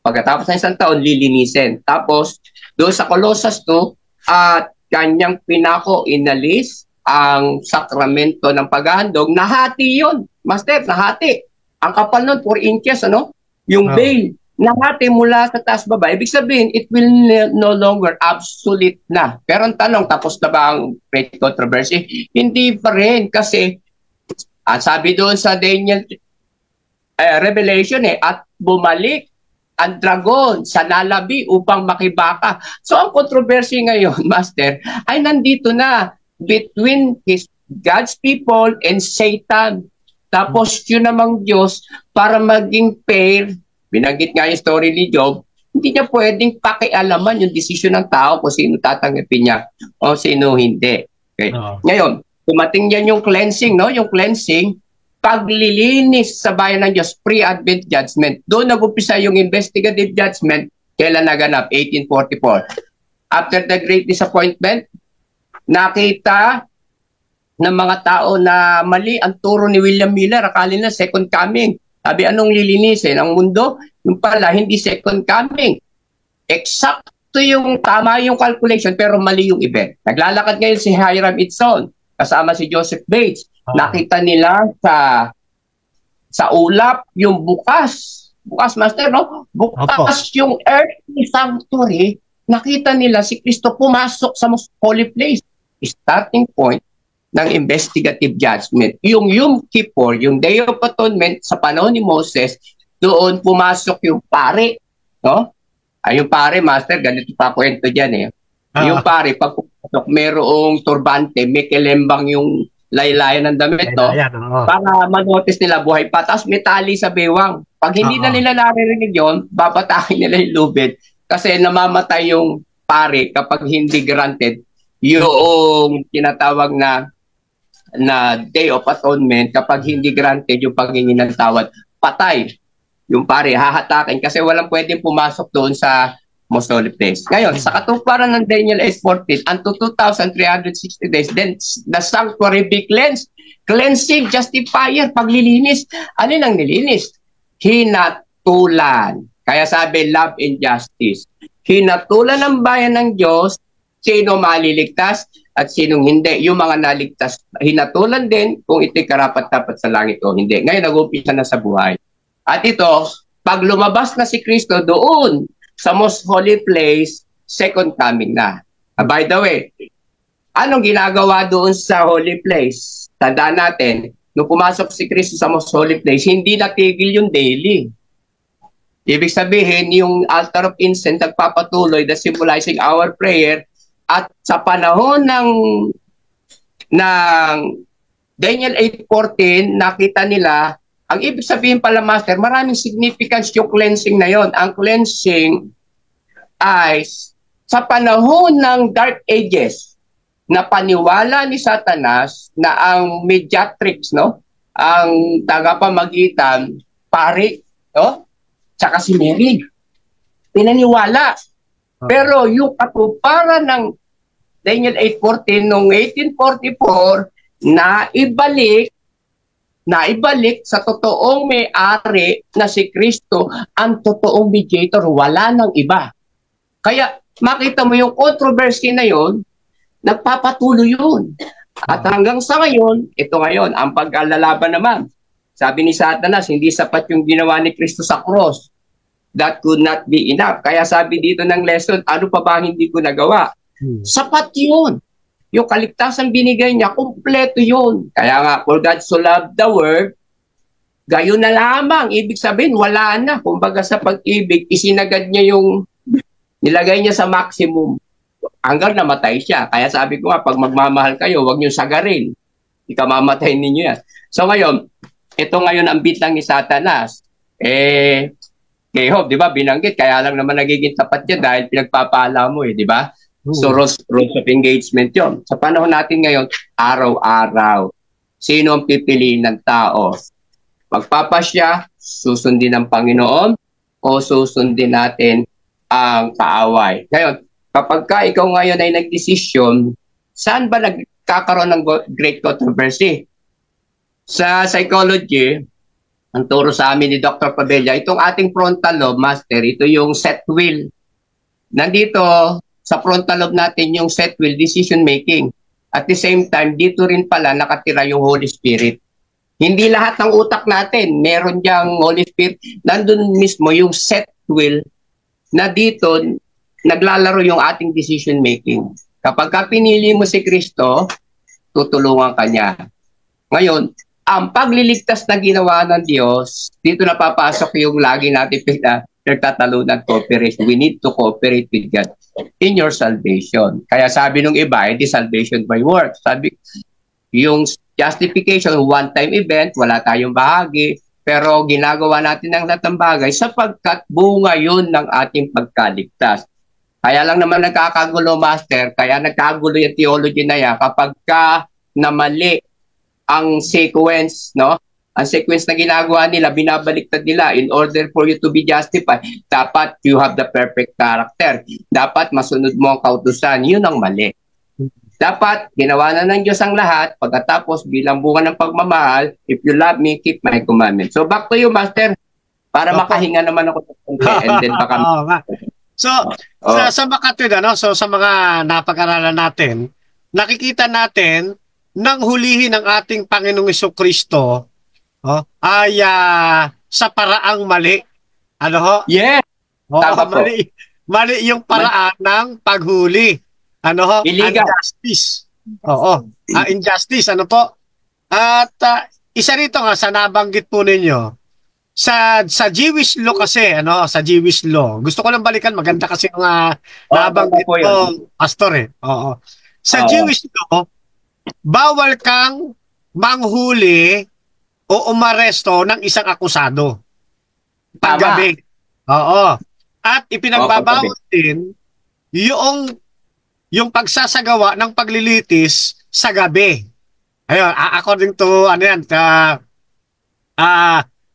pagkatapos ng isang taon, lilinisin. Tapos, doon sa Colossus 2, at kanyang pinako inalis ang sakramento ng paghahandog. Nahati yun. Master, nahati. Ang kapal nun, 4 inches, yung veil. Nahati mula sa taas baba. Ibig sabihin, it will no longer obsolete na. Pero ang tanong, tapos na ba ang great controversy? Hindi pa rin kasi sabi doon sa Daniel Revelation at bumalik ang dragon sa lalabi upang makibaka. So ang controversy ngayon, Master, ay nandito na between God's people and Satan. Tapos yun namang Diyos para maging fair. Binanggit nga yung story ni Job, hindi niya pwedeng pakialaman yung desisyon ng tao kung sino tatanggapin niya o sino hindi. Okay. Ngayon, tumating yan yung cleansing, yung cleansing, paglilinis sa bayan ng Diyos, pre-advent judgment. Doon nag-upisa yung investigative judgment, kailan naganap? 1844. After the great disappointment, nakita ng mga tao na mali ang turo ni William Miller, akala nila second coming. Sabi, anong lilinisin? Ang mundo? Yung pala, hindi second coming. Eksakto yung tama yung calculation, pero mali yung event. Naglalakad ngayon si Hiram Edson, kasama si Joseph Bates. Nakita nila sa ulap yung bukas, Master, bukas yung earthly sanctuary. Nakita nila si Kristo pumasok sa most holy place. Starting point ng investigative judgment. Yung Yom Kippur, yung Day of Atonement sa panahon ni Moses, doon pumasok yung pare, yung pare, Master, ganito pa kwento dyan Yung pare, pag pumasok, merong turbante, may kilembang yung laylayan ng damit, para manotice nila buhay pa. Tapos may tali sa bewang. Pag hindi na nila naririnig yun, babatakin nila yung lubid kasi namamatay yung pare kapag hindi granted yung tinatawag na Day of Atonement. Kapag hindi granted yung paghingi ng tawad, patay yung pare, hahatakin kasi walang pwedeng pumasok doon sa most holy place. Ngayon, sa katuparan ng Daniel 8:14, unto 2,360 days, then the sanctuary be cleansed. Cleansing, justifier, paglilinis. Ano nang nilinis? Hinatulan. Kaya sabi, love and justice. Hinatulan ng bayan ng Diyos, sino maliligtas at sinong hindi. Yung mga naligtas, hinatulan din kung ito'y karapat-dapat sa langit o hindi. Ngayon, nag-umpisa na sa buhay. At ito, pag lumabas na si Kristo doon sa most holy place, second coming na. By the way, anong ginagawa doon sa holy place? Tandaan natin, nung pumasok si Kristo sa most holy place, hindi natigil yung daily. Ibig sabihin, yung altar of incense nagpapatuloy na symbolizing our prayer. At sa panahon ng Daniel 8:14, nakita nila, ang ibig sabihin pala, Master, maraming significance yung cleansing na yon. Ang cleansing ay sa panahon ng Dark Ages, na paniwala ni Satanas na ang mediatrix, no? Ang tagapamagitan, pare, no? Tsaka si Mary. Pinaniwala. Pero yung katuparan ng Daniel 8:14 noong 1844, naibalik sa totoong may-ari na si Kristo, ang totoong mediator, wala nang iba. Kaya makita mo yung controversy na yon, nagpapatuloy yun. At hanggang sa ngayon, ito ngayon, ang pag-alalaban naman. Sabi ni Satanas, hindi sapat yung ginawa ni Kristo sa cross. That could not be enough. Kaya sabi dito ng lesson, ano pa ba hindi ko nagawa? Sapat yun. Yung kaligtasan binigay niya, kumpleto yun. Kaya nga, for God so loved the world, gayon na lamang. Ibig sabihin, wala na. Kumbaga sa pag-ibig, isinagad niya yung, nilagay niya sa maximum. Hanggang namatay siya. Kaya sabi ko nga, pag magmamahal kayo, huwag niyo sagarin. Ikamamatay ninyo yan. So ngayon, ito ngayon ang bitlang ni Satanas. Kay Job, di ba, binanggit, kaya lang naman nagiging tapat niya dahil pinagpapala mo di ba? So, rules of engagement yon. Sa panahon natin ngayon, araw-araw, sino ang pipiliin ng tao? Magpapasya, susundin ng Panginoon, o susundin natin ang kaaway? Ngayon, kapag ka ikaw ngayon ay nagdesisyon, saan ba nagkakaroon ng great controversy? Sa psychology, ang turo sa amin ni Dr. Pabella, itong ating frontal lobe, Master, ito yung set will. Nandito sa frontal lobe natin yung set will, decision making. At the same time, dito rin pala nakatira yung Holy Spirit. Hindi lahat ng utak natin, meron diyang Holy Spirit. Nandun mismo yung set will na dito naglalaro yung ating decision making. Kapag ka pinili mo si Kristo, tutulungan ka niya. Ngayon, ang pagliligtas na ginawa ng Diyos, dito napapasok yung lagi natin nagtatalunan cooperation. We need to cooperate with God in your salvation. Kaya sabi nung iba, hindi salvation by works. Sabi, yung justification, one-time event, wala tayong bahagi, pero ginagawa natin ang lahat ng bagay sapagkat bunga yun ng ating pagkaligtas. Kaya lang naman nagkakagulo, Master, kaya nagkagulo yung theology na yan kapag ka namali ang sequence, no? Ang sequence na ginagawa nila, binabaliktad nila in order for you to be justified. Dapat you have the perfect character. Dapat masunod mo ang kautusan. Yun ang mali. Dapat ginawa na ng Diyos ang lahat. Pagkatapos bilang bunga ng pagmamahal, if you love me, keep my commandments. So back to you, Master, para makahinga naman ako sa and then baka... So, sa makatwid, so sa mga napag-aralan natin, nakikita natin nang hulihin ng ating Panginoong Jesucristo ay sa paraang mali. Ano ho? Yes. Mali yung paraan ng paghuli. Ano ho? Illegal. Injustice. Injustice. Ano po? At isa rito nga sa nabanggit po ninyo, sa Jewish law kasi, sa Jewish law. Gusto ko lang balikan, maganda kasi mga nabanggit po, Pastor Sa Jewish law, bawal kang manghuli o umaresto ng isang akusado. Paggabi. At ipinagbabawal din yung pagsasagawa ng paglilitis sa gabi. Ayun, according to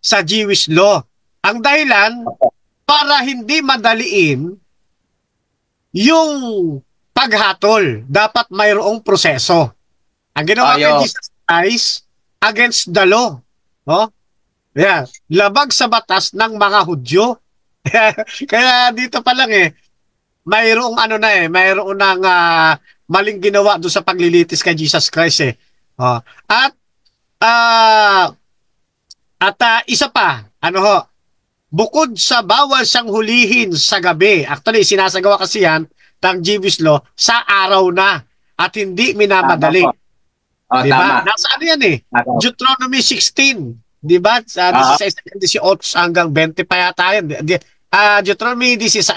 sa Jewish law. Ang dahilan, para hindi madaliin yung paghatol. Dapat mayroong proseso. Ang ginawa kay Jesus Christ, against the law. No? Yeah. Labag sa batas ng mga Hudyo. Kaya dito pa lang mayroong mayroong ng maling ginawa doon sa paglilitis kay Jesus Christ Oh. At isa pa, bukod sa bawal siyang hulihin sa gabi, actually sinasagawa kasi yan ng Jewish law sa araw na at hindi minamadali. Diba? Nasa yan Deuteronomy 16. Diba? 16 hanggang 20 pa yata yan. Deuteronomy 16,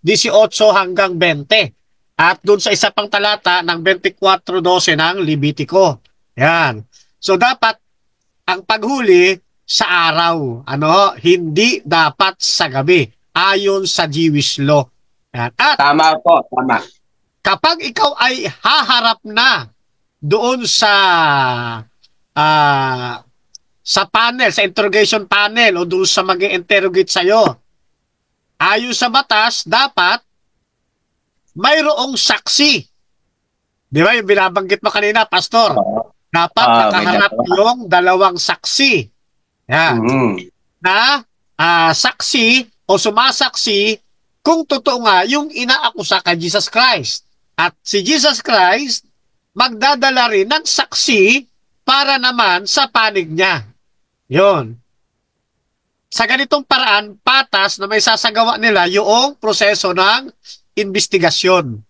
18 hanggang 20. At doon sa isa pang talata ng 24:12 ng Levitico. Yan. So dapat ang paghuli sa araw, hindi dapat sa gabi ayon sa Jewish law. Yan. At tama po, tama. Kapag ikaw ay haharap na doon sa panel, sa interrogation panel o doon sa mag-interrogate sa'yo, ayon sa batas, dapat mayroong saksi. Di ba? Yung binabanggit mo kanina, Pastor. Dapat nakaharap yung dalawang saksi. Yan. Na saksi o sumasaksi kung totoo nga yung inaakusa kay Jesus Christ. At si Jesus Christ magdadala rin ng saksi para naman sa panig niya. Yun. Sa ganitong paraan, patas na may sasagawa nila yung proseso ng investigasyon.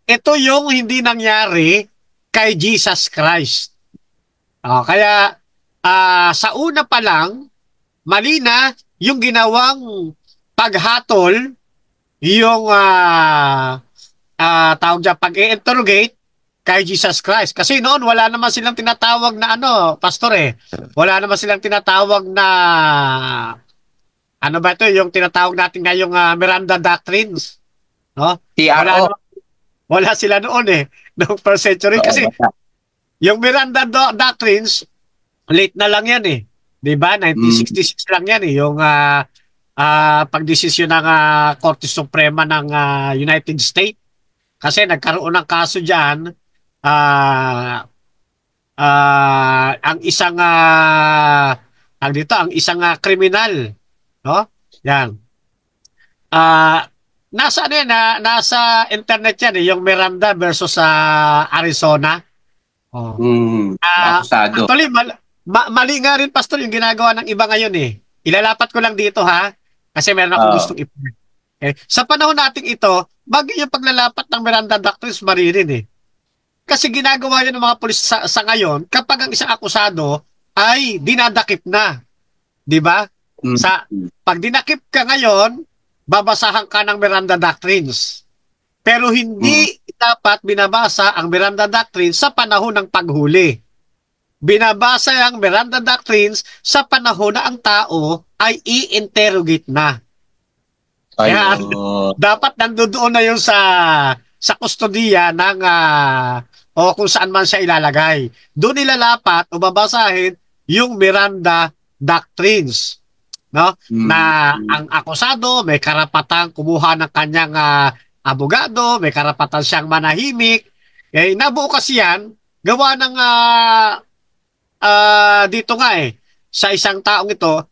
Ito yung hindi nangyari kay Jesus Christ. Kaya sa una pa lang, mali na yung ginawang paghatol, yung tawag dyan, pag-i-interrogate kay Jesus Christ. Kasi noon, wala naman silang tinatawag na pastor wala naman silang tinatawag na ano ba ito, yung tinatawag natin ngayong Miranda Doctrines. No? Wala sila noon noong first century. Kasi yung Miranda Doctrines, late na lang yan Diba? 1966 lang yan yung pagdesisyon ng Korte Suprema ng United States. Kasi nagkaroon ng kaso dyan, ang isang kriminal, no? Yan. Nasa internet yan yung Miranda versus Arizona. Actually, mali nga rin, Pastor, yung ginagawa ng iba ngayon Ilalapat ko lang dito kasi meron akong gustong i-point. Sa panahon nating ito, bagay yung paglalapat ng Miranda Doctrines maririn Kasi ginagawa yan ng mga pulis sa ngayon kapag ang isang akusado ay dinadakip na. Di ba? Pag dinakip ka ngayon, babasahan ka ng Miranda Doctrines. Pero hindi dapat binabasa ang Miranda Doctrines sa panahon ng paghuli. Binabasa ang Miranda Doctrines sa panahon na ang tao ay i-interrogate na. Kaya dapat nandoon na yun sa kustodiya ng o kung saan man siya ilalagay. Doon ilalapat o babasahin yung Miranda Doctrines. No? Na ang akusado may karapatang kumuha ng kanyang abogado, may karapatan siyang manahimik. Nabuo kasi yan, gawa ng dito nga sa isang taong ito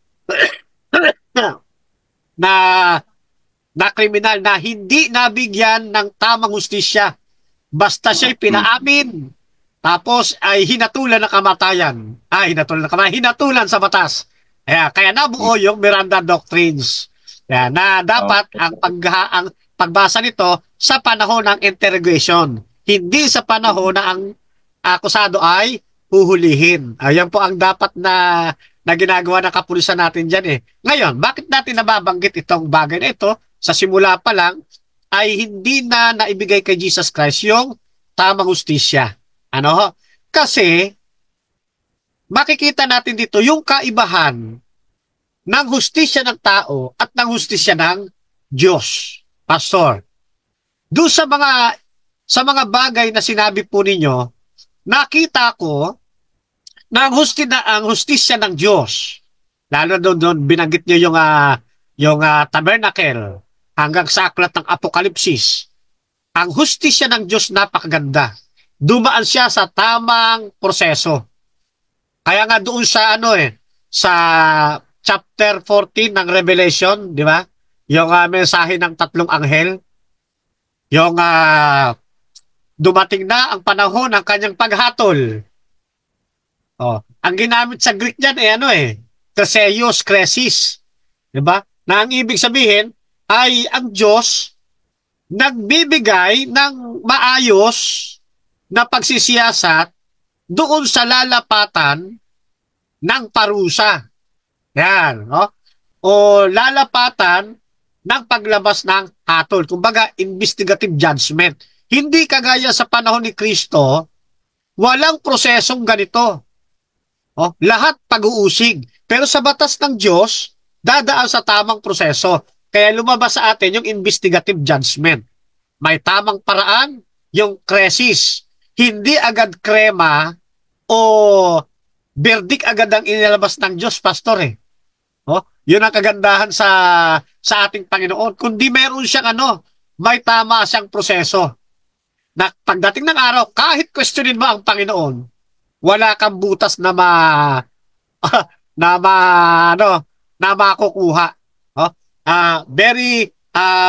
na kriminal na hindi nabigyan ng tamang hustisya. Basta siya'y pinaamin, tapos ay hinatulan ng kamatayan. Hinatulan sa batas. Kaya nabuo yung Miranda Doctrines. Na dapat ang pagbasa nito sa panahon ng interrogation. Hindi sa panahon na ang akusado ay huhulihin. Ayan po ang dapat na ginagawa ng kapulisan natin dyan Ngayon, bakit natin nababanggit itong bagay na ito? Sa simula pa lang, ay hindi na naibigay kay Jesus Christ yung tamang hustisya. Kasi, makikita natin dito yung kaibahan ng hustisya ng tao at ng hustisya ng Diyos. Pastor, doon sa mga bagay na sinabi po ninyo, nakita ko na ang hustisya ng Diyos, Lalo doon binanggit niyo yung tabernacle hanggang sa aklat ng Apokalipsis. Ang hustisya ng Diyos napakaganda. Dumaan siya sa tamang proseso. Kaya nga doon sa sa chapter 14 ng Revelation, di ba? Yung mensahe ng tatlong anghel, yung dumating na ang panahon ng kanyang paghatol. Oh, ang ginamit sa Greek niyan Theseus Kresis. Di ba? Na ang ibig sabihin ay ang Diyos nagbibigay ng maayos na pagsisiyasat doon sa lalapatan ng parusa. Yan, no? O lalapatan ng paglabas ng hatol. Kumbaga, investigative judgment. Hindi kagaya sa panahon ni Kristo, walang prosesong ganito. Lahat pag-uusig. Pero sa batas ng Diyos, dadaan sa tamang proseso. Kaya lumabas sa atin yung investigative judgment. May tamang paraan, yung kresis. Hindi agad krema o verdict agad ang inilabas ng Diyos, pastor Yun ang kagandahan sa ating Panginoon. Kundi meron siyang may tama siyang proseso. Na pagdating ng araw, kahit questionin mo ang Panginoon, wala kang butas na na makukuha. Very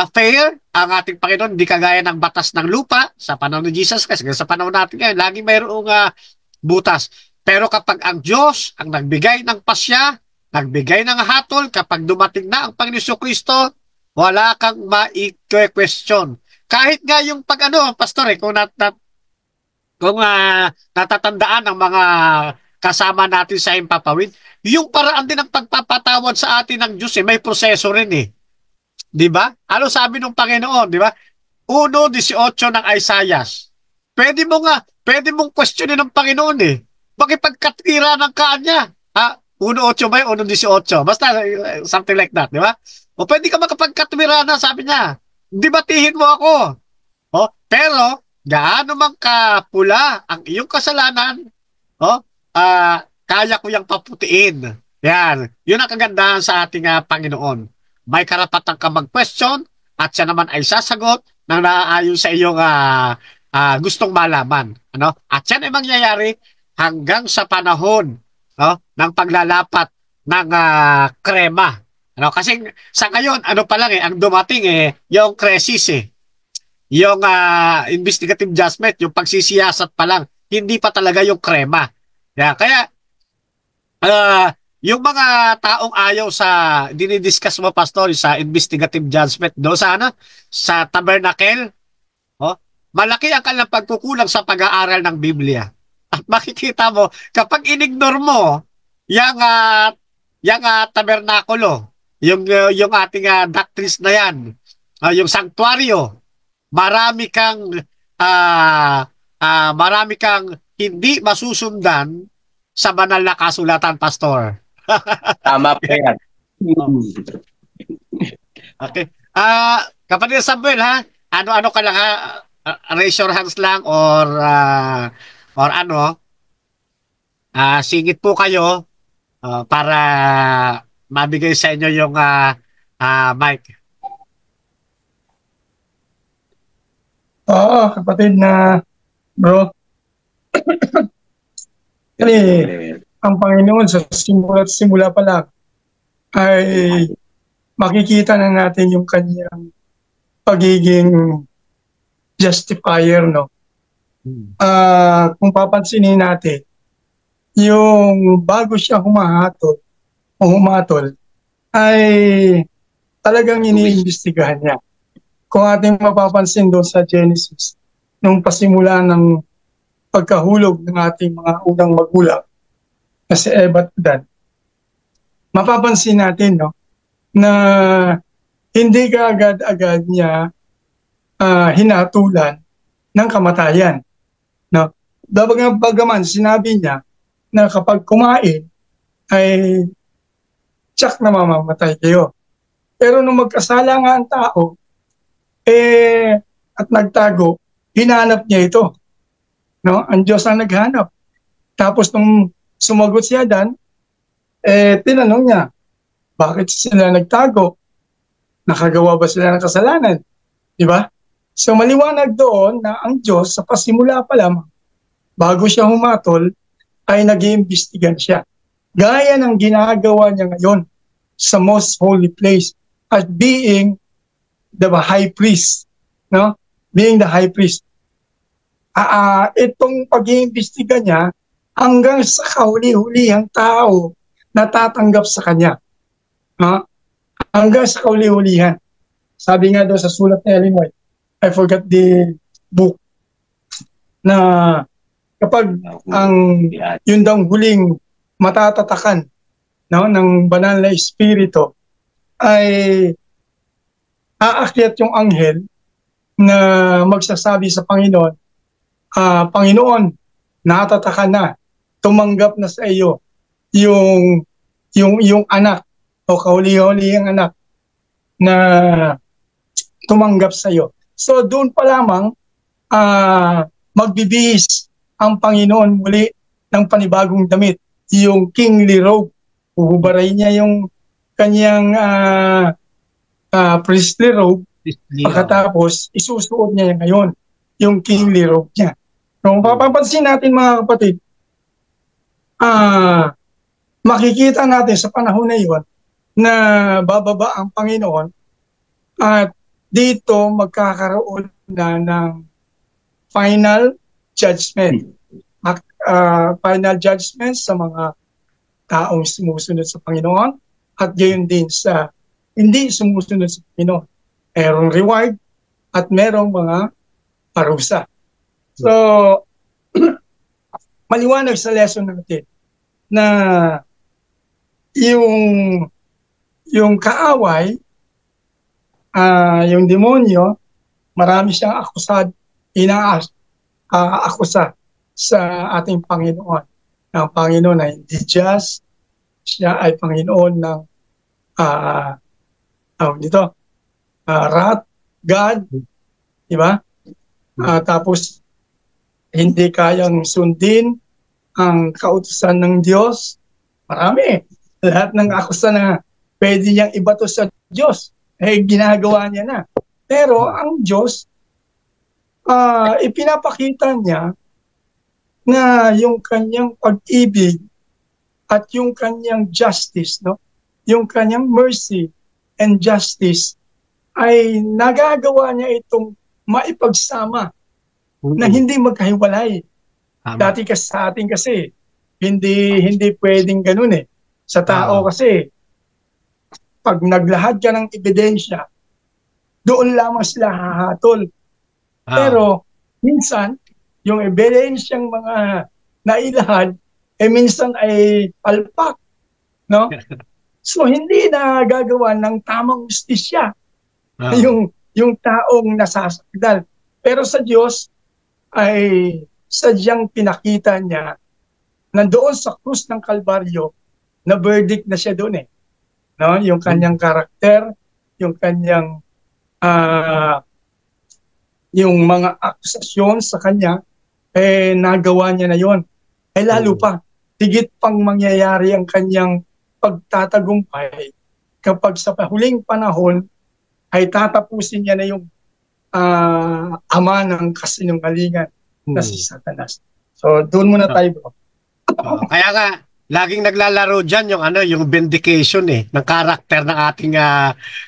fair ang ating Panginoon, hindi kagaya ng batas ng lupa sa panahon ni Jesus Christ. Sa panahon natin ngayon, lagi mayroong butas. Pero kapag ang Diyos ang nagbigay ng pasya, nagbigay ng hatol, kapag dumating na ang Panginoon Kristo, wala kang ma-question. Kahit nga yung pastor, kung natatandaan ng mga kasama natin sa Himpapawid, yung paraan din ng pagpapatawad sa atin ng Diyos, may proseso rin Di ba? Ano sabi ng Panginoon, di ba? 1:18 ng Isaiah. Pwede mong questionin ng Panginoon Pakipagkatwira ng kanya. 1:8 ba yun? 1:18. Basta something like that, di ba? O pwede ka makapagkatwira na, sabi niya. Di batihin mo ako. Pero, gaano man kapula ang iyong kasalanan, kaya ko yung paputiin. Yan. Yun ang kagandahan sa ating Panginoon. May karapatan ka mag-question at siya naman ay sasagot ng naaayon sa iyong gustong malaman. At yan ay mangyayari hanggang sa panahon ng paglalapat ng krema. Kasi sa ngayon, pa lang ang dumating yung kresis yung investigative judgment, yung pagsisiyasat pa lang, hindi pa talaga yung krema. Kaya yung mga taong ayaw sa dinidiscuss mo, pastor, sa investigative judgment do sa tabernacle, malaki ang kanilang pagkukulang sa pag-aaral ng Biblia. At makikita mo, kapag inignore mo yung tabernakulo, yung ating doctrines na yan, yung sanctuaryo, marami kang hindi masusundan sa banal na kasulatan, pastor. Tama po yan. Okay. Kapatid Samuel, ano ka lang raise your hands lang or singit po kayo para mabigay sa inyo yung mic. Oo, kapatid na bro. Kasi ang Panginoon sa simula pa lang ay makikita na natin yung kanyang pagiging justifier, kung papansinin natin, yung bago siya humatol, ay talagang iniimbestigahan niya. Kung ating mapapansin doon sa Genesis, nung pasimula ng pagkahulog ng ating mga unang magulang, na si Eva at Adan, mapapansin natin na hindi ka agad-agad niya hinatulan ng kamatayan. Bagaman sinabi niya na kapag kumain ay tsak na mamamatay kayo. Pero nung magkasala nga ang tao at nagtago, hinanap niya ito. Ang Diyos ang naghanap. Tapos nung sumagot si Adan, tinanong niya, Bakit sila nagtago? Nakagawa ba sila ng kasalanan? Di ba? So maliwanag doon na ang Diyos sa pasimula pa lamang, bago siya humatol, ay nag-iimbestigan siya. Gaya ng ginagawa niya ngayon sa most holy place at being the high priest. No? Being the high priest. Itong pag-iimbestiga niya hanggang sa kahuli-hulihang tao na tatanggap sa kanya. Hanggang sa kahuli-hulihan. Sabi nga doon sa sulat ni Ellen White, I forgot the book, na kapag yun daw huling matatatakan, no, ng banal na espiritu, ay aakyat yung anghel na magsasabi sa Panginoon, Panginoon, natatakan na, tumanggap na sa iyo yung anak o kahuli-hulihang anak na tumanggap sa iyo. So doon pa lamang magbibihis ang Panginoon muli ng panibagong damit, yung kingly robe. Uhubaray niya yung kanyang priestly robe, pagkatapos isusuot niya ngayon yung kingly robe niya. Kung papapansin natin mga kapatid, makikita natin sa panahon na iyon na bababa ang Panginoon at dito magkakaroon na ng final judgment. Final judgment sa mga taong sumusunod sa Panginoon at gayon din sa hindi sumusunod sa Panginoon. Merong reward at merong mga parusa. So, maliwanag sa lesson natin na yung kaaway, yung demonyo, marami siyang akusa sa ating Panginoon. Ang Panginoon ay hindi just, siya ay Panginoon ng wrath, God, di ba? Tapos, hindi kayang sundin ang kautusan ng Diyos. Marami. Lahat ng akusa na pwede niyang ibato sa Diyos, ginagawa niya na. Pero ang Diyos, ipinapakita niya na yung kanyang pag-ibig at yung kanyang justice, no? Yung kanyang mercy and justice ay nagagawa niya itong maipagsama na hindi magkahiwalay. Dati sa atin kasi, hindi pwedeng ganun eh. Sa tao kasi, pag naglahad ka ng ebidensya, doon lamang sila hahatol. Pero, minsan, yung ebidensyang mga nailahad, minsan ay palpak. No? So, hindi na gagawa ng tamang justisya yung taong nasasakdal. Pero sa Diyos, ay sadyang pinakita niya na doon sa krus ng Kalbaryo, na verdict na siya doon eh. No? Yung kanyang karakter, yung kanyang yung mga akusasyon sa kanya, nagawa niya na yon. Lalo pa, higit pang mangyayari ang kanyang pagtatagumpay kapag sa huling panahon ay tatapusin niya na yung ama ng kasinungalingan na si Satanas. So, doon muna tayo, bro. Kaya nga, laging naglalaro diyan yung vindication ng karakter ng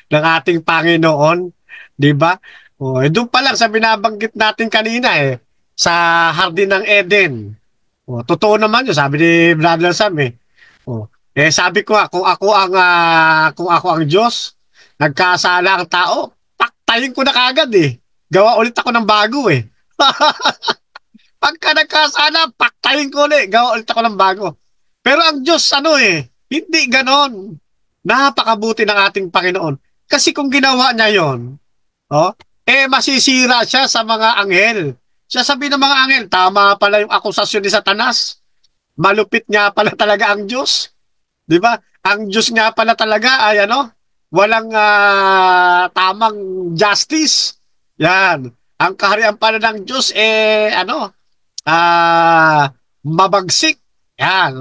ating Panginoon, 'di ba? Doon pa lang sa binabanggit natin kanina sa Hardin ng Eden. Totoo naman 'yun, sabi ni Brother Sam sabi ko kung ako ang Diyos, nagkasala ang tao, paktayin ko na kagad Gawa ulit ako ng bago Pagka nagkasala, paktayin ko ulit, gawa ulit ako ng bago. Pero ang Diyos, hindi ganon. Napakabuti ng ating Panginoon. Kasi kung ginawa niya yon, masisira siya sa mga anghel. Siya sabi ng mga anghel, tama pala yung akusasyon ni Satanas. Malupit nga pala talaga ang Diyos. Di ba? Ang Diyos nga pala talaga ay walang tamang justice. Yan. Ang kaharian pala ng Diyos mabagsik. Yan.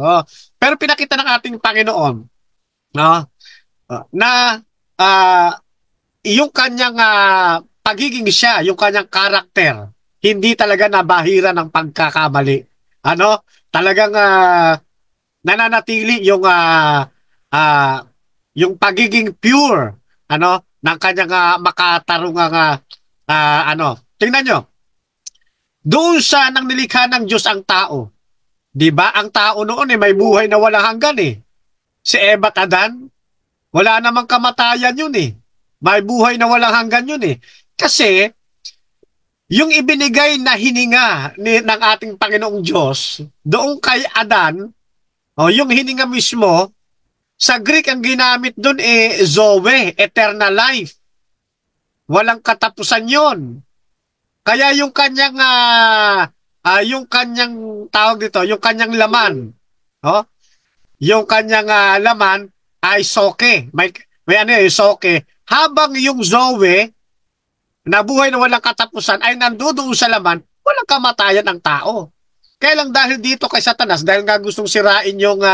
Pero pinakita ng ating Panginoon, na yung kanyang pagiging siya, yung kanyang karakter, hindi talaga nabahira ng pagkakamali. Ano? Talagang nananatili yung pagiging pure, ano, ng kanyang makatarungang tingnan nyo, doon sa nang nilikha ng Diyos ang tao. 'Di ba? Ang tao noon may buhay na walang hanggan eh. Si Eva at Adan, wala namang kamatayan yun eh. May buhay na walang hanggan yun eh. Kasi yung ibinigay na hininga ng ating Panginoong Diyos doon kay Adan, yung hininga mismo, sa Greek ang ginamit doon Zoe, eternal life. Walang katapusan yon. Kaya yung kanyang tawag dito, yung kanyang laman, yung kanyang laman ay soke. May soke. Habang yung Zoe, na buhay na walang katapusan, ay nandoon sa laman, walang kamatayan ng tao. Kaya lang dahil dito kay Satanas, dahil nga gustong sirain yung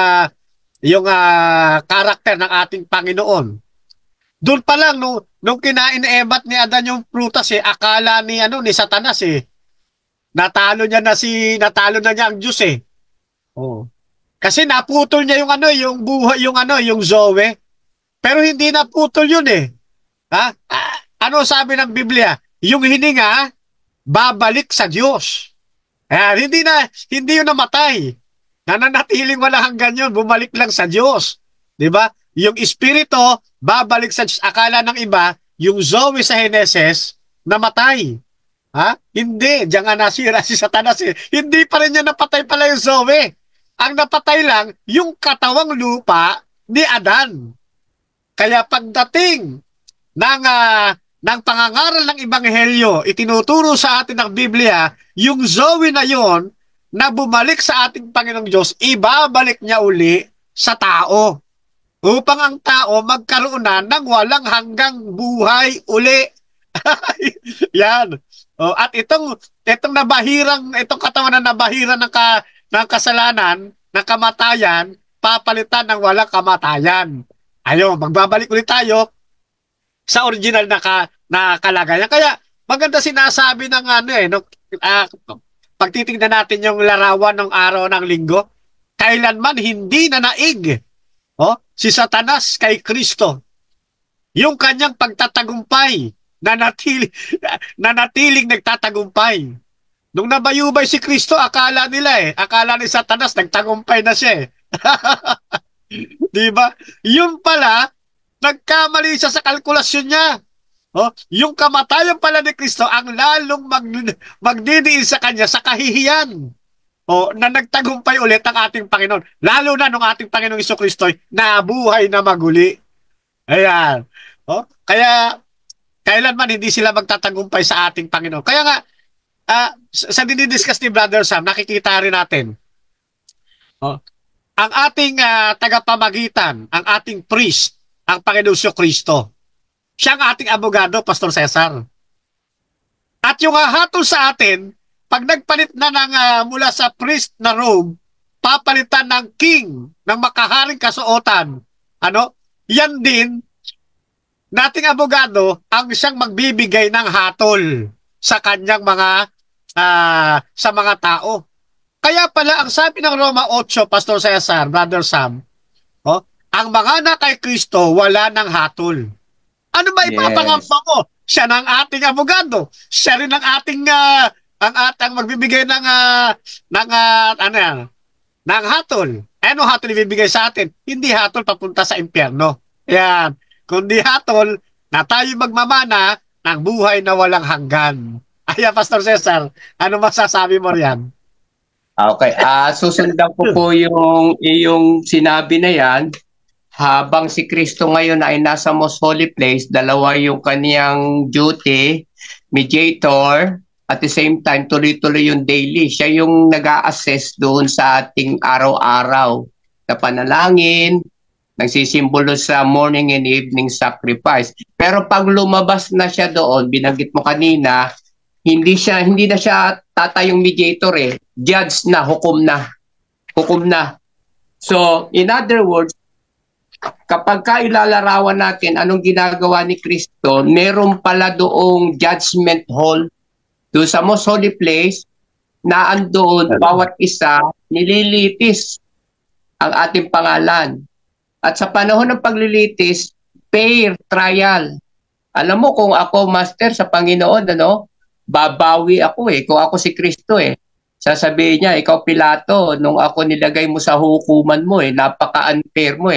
karakter ng ating Panginoon. Doon pa lang, nung kinain ni Eva at ni Adan yung prutas, akala ni Satanas, natalo niya ang Diyos eh. Oh. Kasi naputol niya yung buhay, yung Zoe. Pero hindi naputol yun eh. Ano sabi ng Biblia? Yung hininga, babalik sa Diyos. Hindi yun namatay. Nananatiling wala hanggan yun, bumalik lang sa Diyos. 'Di ba? Yung espiritu, babalik sa Diyos. Akala ng iba, yung Zoe sa Genesis, namatay. Hindi. Diyan nga nasira si Satanas eh. Hindi pa rin niya napatay pala yung Zoe. Ang napatay lang, yung katawang lupa ni Adan. Kaya pagdating ng pangangaral ng Ebanghelyo, itinuturo sa atin ng Biblia, yung Zoe na yon na bumalik sa ating Panginoong Diyos, ibabalik niya uli sa tao. Upang ang tao magkaroon na ng walang hanggang buhay uli. Yan. At itong katawan na nabahiran ng kasalanan, ng kamatayan, papalitan ng walang kamatayan. Ayun, magbabalik ulit tayo sa original na kalagayan. Kaya maganda sinasabi ng pag titingnan natin yung larawan ng araw ng linggo, kailanman hindi nanaig si Satanas kay Kristo. Yung kanyang pagtatagumpay, nanatiling nagtatagumpay. Nung nabayubay si Kristo, akala ni Satanas nagtagumpay na siya eh. Diba? Yun pala, nagkamali siya sa kalkulasyon niya. Yung kamatayan pala ni Kristo ang lalong magdidiin sa kanya sa kahihiyan. Na nagtagumpay ulit ang ating Panginoon. Lalo na nung ating Panginoong Jesucristo nabuhay na maguli. Ayan. Kaya kailanman hindi sila magtatagumpay sa ating Panginoon. Kaya nga, sa dinidiscuss ni Brother Sam, nakikita rin natin. Ang ating tagapamagitan, ang ating priest, ang Panginoong Jesucristo. Siya ang ating abogado, Pastor Cesar. At yung hatol sa atin, pag nagpalit na mula sa priest na robe, papalitan ng king, ng makaharing kasuotan. Yan din, nating abogado ang siyang magbibigay ng hatol sa kanyang sa mga tao. Kaya pala, ang sabi ng Roma 8, Pastor Cesar, Brother Sam, ang mga na kay Kristo, wala ng hatol. Ano ba ipapangamba mo? Siya ng ating abogado. Siya rin ang ating ang magbibigay ng hatol. Ano hatol ibibigay sa atin? Hindi hatol papunta sa impyerno. Yan. Kundi hatol na tayo magmamana ng buhay na walang hanggan. Ayan, Pastor Cesar, ano masasabi mo riyan? Okay. Susundan ko po yung iyong sinabi na yan. Habang si Kristo ngayon ay nasa most holy place, dalawa yung kaniyang duty, mediator, at the same time, tuloy-tuloy yung daily. Siya yung nag-a-assess doon sa ating araw-araw na panalangin, nagsisimbolo sa morning and evening sacrifice. Pero pag lumabas na siya doon, binanggit mo kanina, hindi na siya tatayong mediator eh. Judge na, hukom na. Hukom na. So, in other words, kapag kailalarawan natin anong ginagawa ni Kristo, meron pala doong judgment hall, doon sa most holy place, na andoon bawat isa nililitis ang ating pangalan. At sa panahon ng paglilitis, fair trial. Alam mo, kung ako, Master, sa Panginoon, babawi ako kung ako si Kristo Sasabihin niya, ikaw Pilato, nung ako nilagay mo sa hukuman mo napaka-unfair mo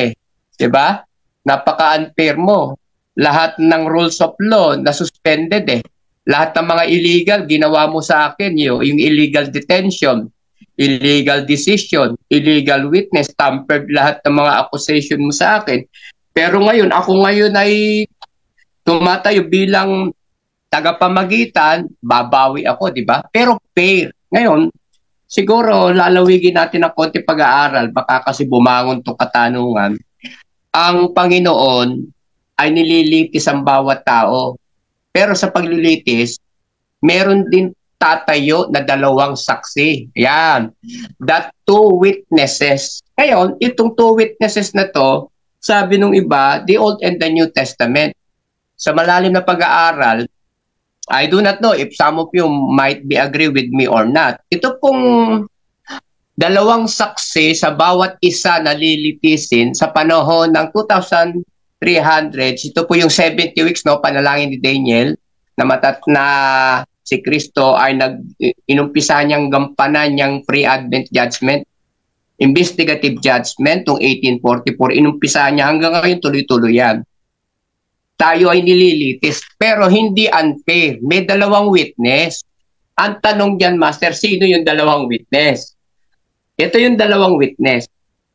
Diba? Napaka-unfair mo. Lahat ng rules of law na suspended Lahat ng mga illegal, ginawa mo sa akin yung illegal detention, illegal decision, illegal witness, tampered lahat ng mga accusation mo sa akin. Pero ngayon, ako ngayon ay tumatayo bilang tagapamagitan, babawi ako, di ba? Pero fair. Ngayon, siguro lalawigin natin ng konti pag-aaral, baka kasi bumangon itong katanungan. Ang Panginoon ay nililitis ang bawat tao. Pero sa paglilitis, meron din tatayo na dalawang saksi. Yan. That two witnesses. Ngayon, itong two witnesses na to, sabi nung iba, the Old and the New Testament. Sa malalim na pag-aaral, I do not know if some of you might be agree with me or not. Ito pong dalawang saksi sa bawat isa na lilitisin sa panahon ng 2,300. Ito po yung 70 weeks, panalangin ni Daniel, na si Kristo ay inumpisa niyang gampanan niyang pre-advent judgment, investigative judgment, noong 1844. Inumpisa niya hanggang ngayon tuloy-tuloy yan. Tayo ay nililitis, pero hindi unfair. May dalawang witness. Ang tanong diyan, Master, sino yung dalawang witness? Ito yung dalawang witness.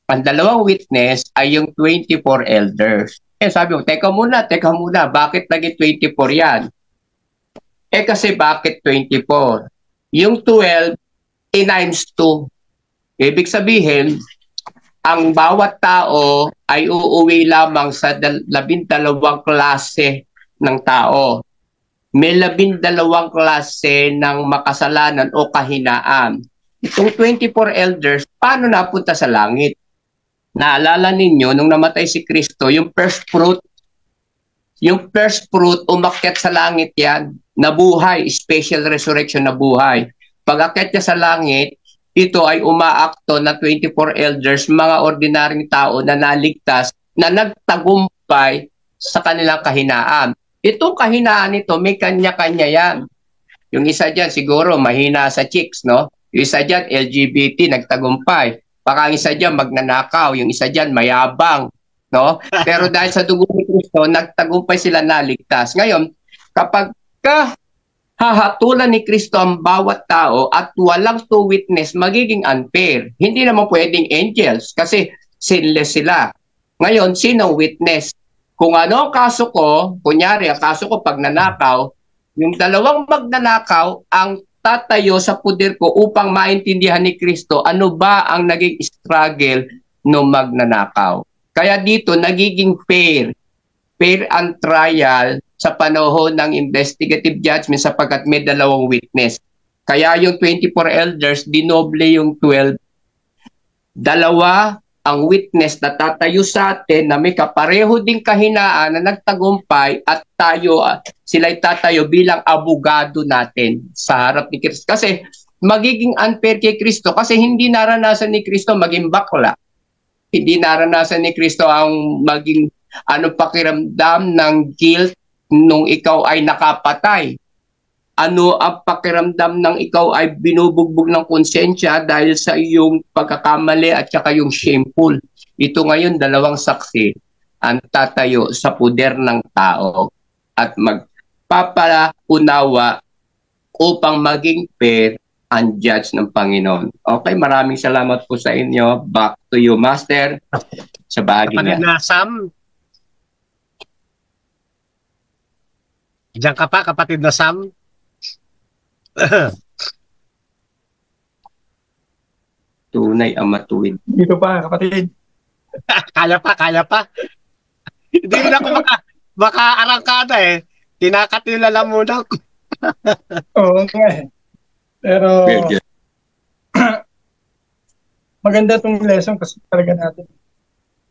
Ang dalawang witness ay yung 24 elders. Sabi mo, teka muna, bakit naging 24 yan? Kasi bakit 24? Yung 12, times 2. Ibig sabihin, ang bawat tao ay uuwi lamang sa 12 klase ng tao. May 12 klase ng makasalanan o kahinaan. Itong 24 elders, paano napunta sa langit? Naalala ninyo, nung namatay si Kristo, yung first fruit, umakyat sa langit yan, nabuhay, special resurrection na buhay. Pag akyat niya sa langit, ito ay umaakto na 24 elders, mga ordinaryong tao na naligtas, na nagtagumpay sa kanilang kahinaan. Itong kahinaan nito, may kanya-kanya yan. Yung isa dyan, siguro, mahina sa chicks, no? Yung isa dyan, LGBT, nagtagumpay. Baka ang isa dyan, magnanakaw. Yung isa dyan, mayabang, no? Pero dahil sa dugo ni Kristo, nagtagumpay sila naligtas. Ngayon, kapag hahatulan ni Kristo ang bawat tao at walang two witness, magiging unfair. Hindi naman pwedeng angels kasi sinless sila. Ngayon, sino witness? Kung ano ang kaso ko, kunyari, ang kaso ko pag nanakaw, yung dalawang magnanakaw ang tatayo sa puder ko upang maintindihan ni Kristo ano ba ang naging struggle no magnanakaw. Kaya dito, nagiging fair and trial sa panahon ng investigative judgment sapagkat may dalawang witness. Kaya yung 24 elders, dinoble yung 12. Dalawa ang witness na tatayo sa atin na may kapareho ding kahinaan na nagtagumpay at sila'y tatayo bilang abogado natin sa harap ni Kristo. Kasi magiging unfair kay Kristo kasi hindi naranasan ni Kristo maging bakla. Hindi naranasan ni Kristo ang maging pakiramdam ng guilt nung ikaw ay nakapatay. Ano ang pakiramdam ng ikaw ay binubugbog ng konsensya dahil sa iyong pagkakamali at saka yung shameful. Ito ngayon, dalawang saksi ang tatayo sa puder ng tao at magpapaunawa upang maging fair ang judge ng Panginoon. Okay, maraming salamat po sa inyo. Back to you, Master. Sa bahagi niya. Kapatid na Sam. Diyan ka pa, kapatid na Sam. Tunay ang matuwid. Dito pa, kapatid. Kaya pa. Hindi na ako makaarangkada Kinakatila muna ako. Oo nga Pero maganda itong lesson kasi talaga natin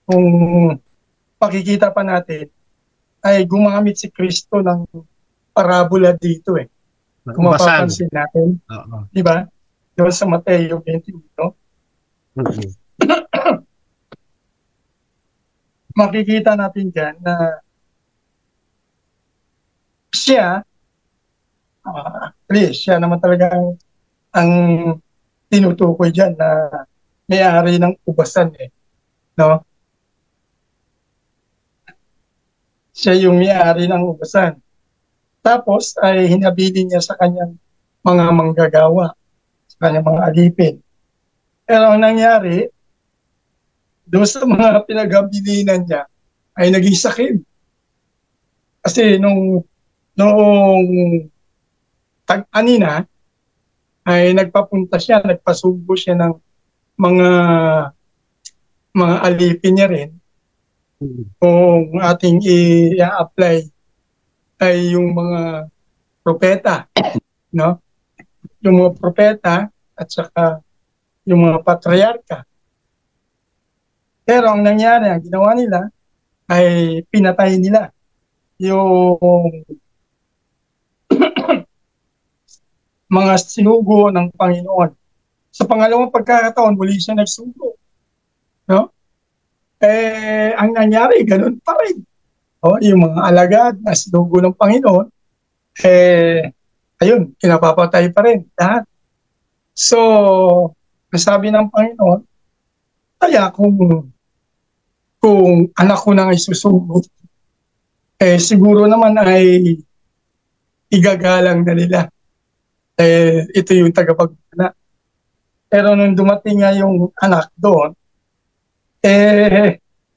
kung makikita pa natin ay gumamit si Kristo ng parabola dito eh. Kung Ubasan. mapapansin natin, Oo. di ba? Doon sa Mateo 21, Mhm. makikita natin dyan na siya, siya naman talaga ang tinutukoy dyan na may-ari ng ubasan eh. No? Siya yung may-ari ng ubasan. Tapos ay hinabili niya sa kanyang mga manggagawa, sa kanyang mga alipin. Pero ang nangyari, doon sa mga pinagabilinan niya, ay naging sakit. Kasi noong tag-anina, ay nagpapunta siya, nagpasubo siya ng mga alipin niya rin. Kung ating i-apply ay yung mga propeta, no? Yung mga propeta at saka yung mga patriarka. Pero ang nangyari, ang ginawa nila ay pinatay nila yung mga sinugo ng Panginoon. Sa pangalawang pagkakataon, muli siya nagsugo. No? Ang nangyari, ganun pa rin. Yung mga alagad na sinugo ng Panginoon, ayun, kinapapatay pa rin lahat. So, nasabi ng Panginoon, kaya kung anak ko nang isusugo, siguro naman ay igagalang na nila. Ito yung tagapagmana. Pero nung dumating nga yung anak doon,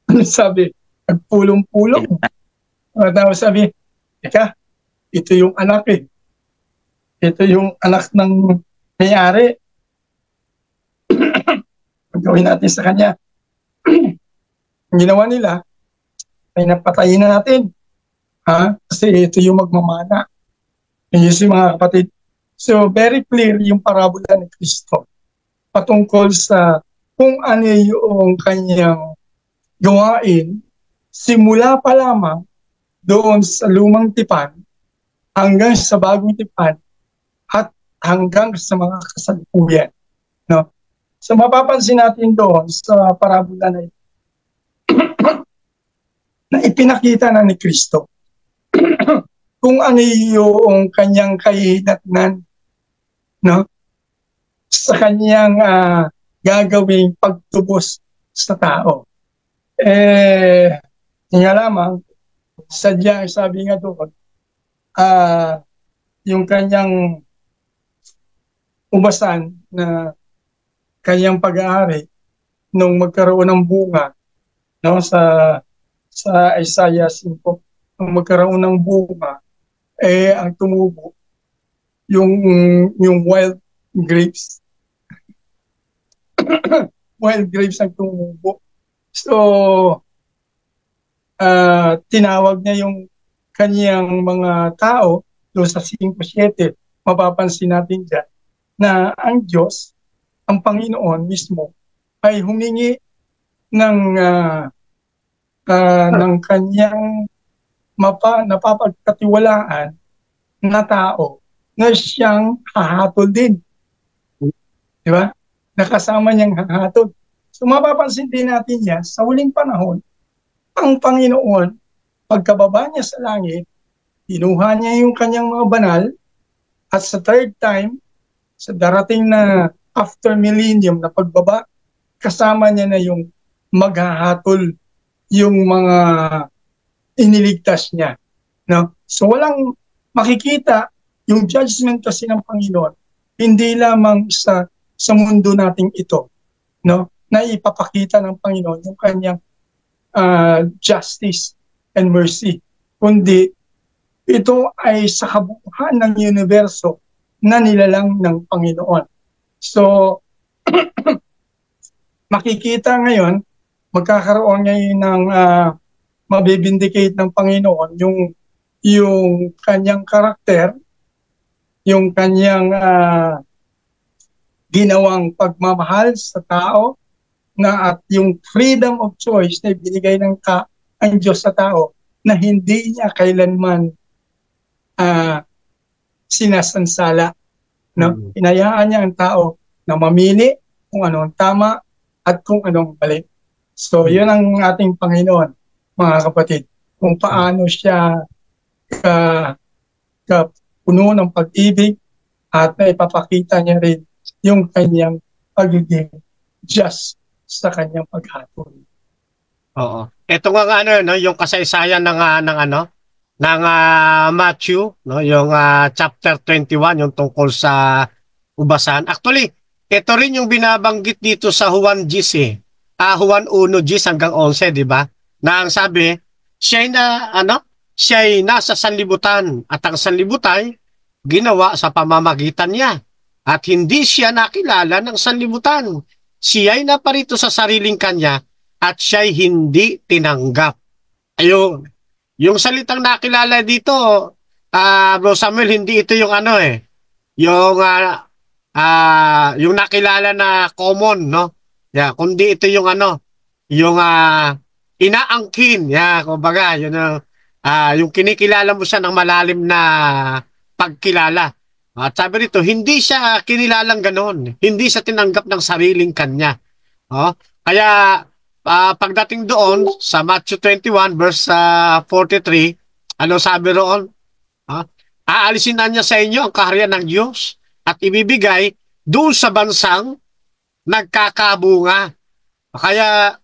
ano sabi? Nagpulong-pulong. Tapos sabi, teka, ito yung anak eh. Ito yung anak ng may-ari. Gawin natin sa kanya. Ang ginawa nila, ay napatayin na natin. Kasi ito yung magmamana. Yung mga kapatid. So, very clear yung parabola ni Kristo patungkol sa kung ano yung kanyang gawain simula pa lamang doon sa lumang tipan hanggang sa bagong tipan at hanggang sa mga kasalukuyan. No? So, mapapansin natin doon sa parabola na ito na ipinakita na ni Kristo kung ano yung kanyang kahinatnan, no? Sa kanyang gagawing pagtubos sa tao. Nga lamang, sadya, sabi nga doon, yung kanyang ubasan na kanyang pag-aari nung magkaroon ng bunga, no, sa Isaiah 5, nung magkaroon ng bunga, ang tumubo yung wild grapes. Wild grapes ang tumubo. So, tinawag niya yung kanyang mga tao doon sa 5:7. Mapapansin natin dyan na ang Diyos, ang Panginoon mismo, ay humingi ng kanyang napapagkatiwalaan na tao na siyang hahatol din. Di ba? Nakasama niyang hahatol. So mapapansin din natin yan, sa huling panahon, ang Panginoon, pagkababa niya sa langit, kinuha niya yung kanyang mga banal, at sa third time, sa darating na after millennium na pagbaba, kasama niya na yung maghahatol yung mga iniligtas niya. No? So walang makikita yung judgment kasi ng Panginoon, hindi lamang sa mundo nating ito, no? Na ipapakita ng Panginoon yung kanyang justice and mercy, kundi ito ay sa kabuuan ng universo na nilalang ng Panginoon. So, makikita ngayon, magkakaroon ngayon ng mabibindicate ng Panginoon yung kanyang karakter, yung kanyang ginawang pagmamahal sa tao, na at yung freedom of choice na ibinigay ang Diyos sa tao na hindi niya kailanman sinasansala. No? Hinayaan niya ang tao na mamili kung ano ang tama at kung anong mali. So, yun ang ating Panginoon, mga kapatid. Kung paano siya puno ng pag-ibig at naipapakita niya rin yung kanyang pagiging just sa kanyang paghatol. Oo. Ito nga no, yung kasaysayan ng Matthew, no, yung chapter 21, yung tungkol sa ubasan. Actually, ito rin yung binabanggit dito sa Juan 10 Juan 1:10 hanggang 11, di ba? Na ang sabi, siya'y nasa sanlibutan at ang sanlibutan ginawa sa pamamagitan niya. At hindi siya nakilala ng sanlibutan. Siya'y naparito sa sariling kanya at siya'y hindi tinanggap. Ayun. Yung salitang nakilala dito, Bro Samuel, hindi ito yung yung nakilala na common, no? Yeah, kundi ito yung yung inaangkin, kumbaga, yun yung kinikilala mo siya ng malalim na pagkilala. At sabi rito, hindi siya kinilalang ganon. Hindi siya tinanggap ng sariling kanya. Kaya, pagdating doon sa Matthew 21 verse 43, ano sabi roon? Aalisin na niya sa inyo ang kaharian ng Diyos at ibibigay doon sa bansang nagkakabunga. Kaya,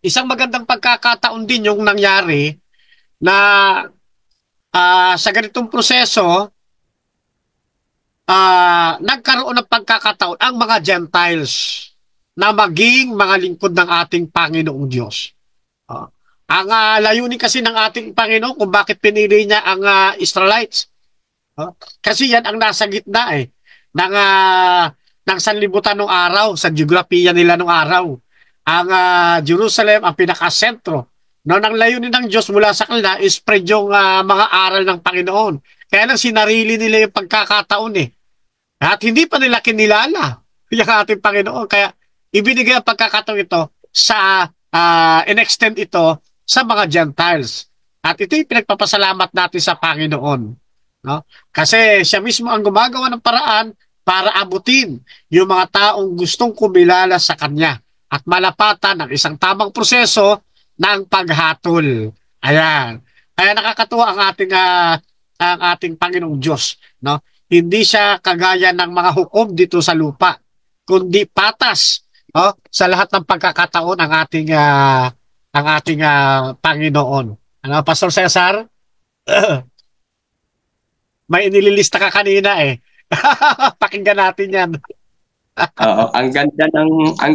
isang magandang pagkakataon din yung nangyari na sa ganitong proseso, nagkaroon ng pagkakataon ang mga Gentiles na maging mga lingkod ng ating Panginoong Diyos. Ang layunin kasi ng ating Panginoon kung bakit pinili niya ang Israelites. Kasi yan ang nasa gitna ng sanlibutan ng araw, sa geografiya nila ng araw. Ang Jerusalem ang pinakasentro. Ang layunin ng Diyos mula sa kanila is spread yung mga aral ng Panginoon. Kaya lang sinarili nila yung pagkakataon At hindi pa nila kinilala yung ating Panginoon. Kaya ibinigay ang pagkakataon ito sa in-extend ito sa mga Gentiles. At ito yung pinagpapasalamat natin sa Panginoon. No? Kasi siya mismo ang gumagawa ng paraan para abutin yung mga taong gustong kumilala sa Kanya at malapatan ng isang tamang proseso ng paghatol. Ayan. Kaya nakakatuwa ang ating Panginoong Diyos. No? Hindi siya kagaya ng mga hukom dito sa lupa, kundi patas sa lahat ng pagkakataon ang ating Panginoon. Ano, Pastor Cesar? May inililista ka kanina Pakinggan natin yan. Oo, ang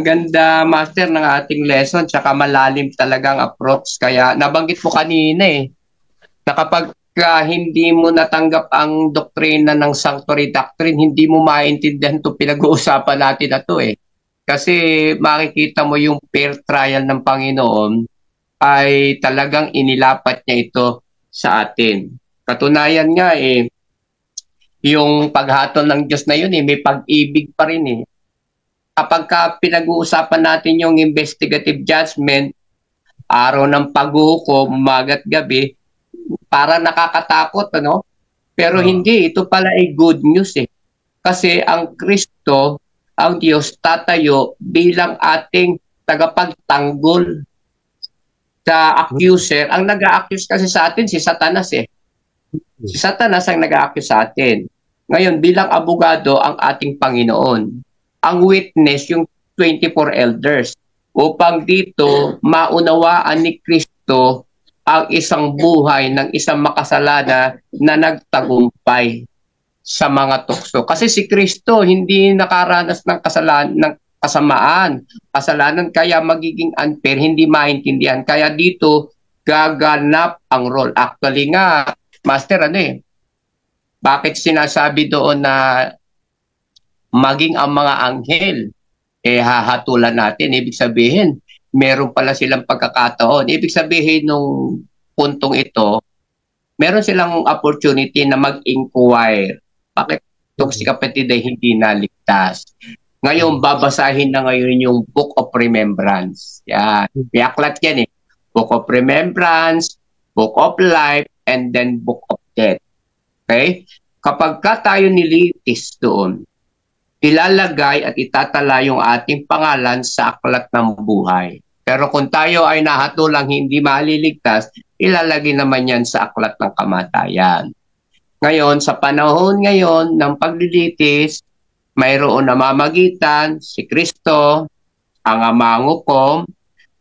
ganda master ng ating lesson, tsaka malalim talagang approach. Kaya nabanggit mo kanina na kapag hindi mo natanggap ang doktrina ng sanctuary doctrine, hindi mo maintindihan itong pinag-uusapan natin na ito Kasi makikita mo yung fair trial ng Panginoon ay talagang inilapat niya ito sa atin. Katunayan nga yung paghatol ng Diyos na yun may pag-ibig pa rin Kapag pinag-uusapan natin yung investigative judgment, araw ng paghuhukom, umaga at gabi, para nakakatakot, Pero hindi, ito pala ay good news Kasi ang Kristo, ang Diyos, tatayo bilang ating tagapagtanggol sa accuser. Ang nag-a-accuse kasi sa atin, si Satanas Si Satanas ang nag-a-accuse sa atin. Ngayon, bilang abogado, ang ating Panginoon. Ang witness, yung 24 elders. Upang dito, maunawaan ni Kristo ang isang buhay ng isang makasalanan na nagtagumpay sa mga tukso. Kasi si Kristo hindi nakaranas ng kasalanan, kaya magiging unfair, hindi maintindihan. Kaya dito, gaganap ang role. Actually nga, Master, bakit sinasabi doon na maging ang mga anghel, hahatulan natin? Ibig sabihin, meron pala silang pagkakataon. Ibig sabihin, nung puntong ito, meron silang opportunity na mag-inquire. Bakit itong si kapatid ay hindi naligtas? Ngayon, babasahin na ngayon yung Book of Remembrance. Yan. May aklat yan Book of Remembrance, Book of Life, and then Book of Death. Okay? Kapag ka tayo nilitis doon, ilalagay at itatala yung ating pangalan sa aklat ng buhay. Pero kung tayo ay nahatulang hindi maliligtas, ilalagay naman yan sa aklat ng kamatayan. Ngayon, sa panahon ngayon ng paglilitis, mayroon namamagitan si Kristo, ang amangukom,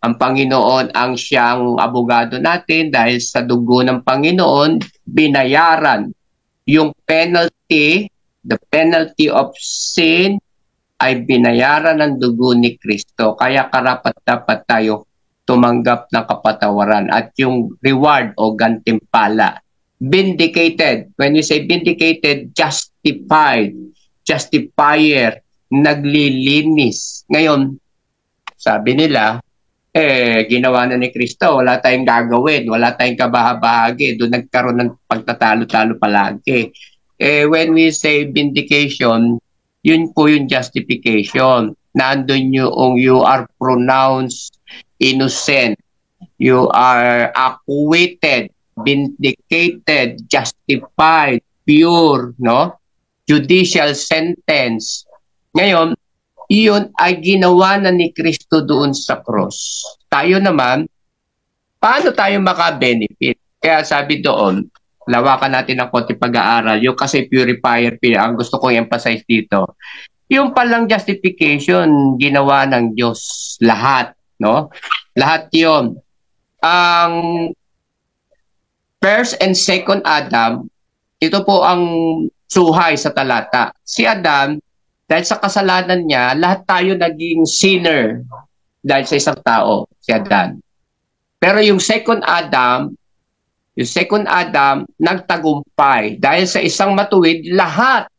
ang Panginoon ang siyang abogado natin dahil sa dugo ng Panginoon, binayaran yung penalty, the penalty of sin ay binayaran ng dugo ni Kristo. Kaya karapat-dapat tayo tumanggap ng kapatawaran at yung reward o gantimpala. Vindicated. When you say vindicated, justified. Justifier. Naglilinis. Ngayon, sabi nila, ginawa na ni Kristo, wala tayong gagawin, wala tayong kabahabahagi, doon nagkaroon ng pagtatalo-talo palagi. When we say vindication, yun po yung justification. Nandun yung you are pronounced innocent, you are acquitted, vindicated, justified, pure, no? Judicial sentence. Ngayon, iyon ay ginawa na ni Kristo doon sa cross. Tayo naman, paano tayo maka-benefit? Kaya sabi doon, lawakan natin ang konti pag-aaral. Yung kasi purifier, ang gusto kong emphasize dito. Yung palang justification, ginawa ng Diyos lahat, no? Lahat yon. Ang first and second Adam, ito po ang suhay sa talata. Si Adam, dahil sa kasalanan niya, lahat tayo naging sinner dahil sa isang tao, si Adam. Pero yung second Adam, nagtagumpay. Dahil sa isang matuwid, lahat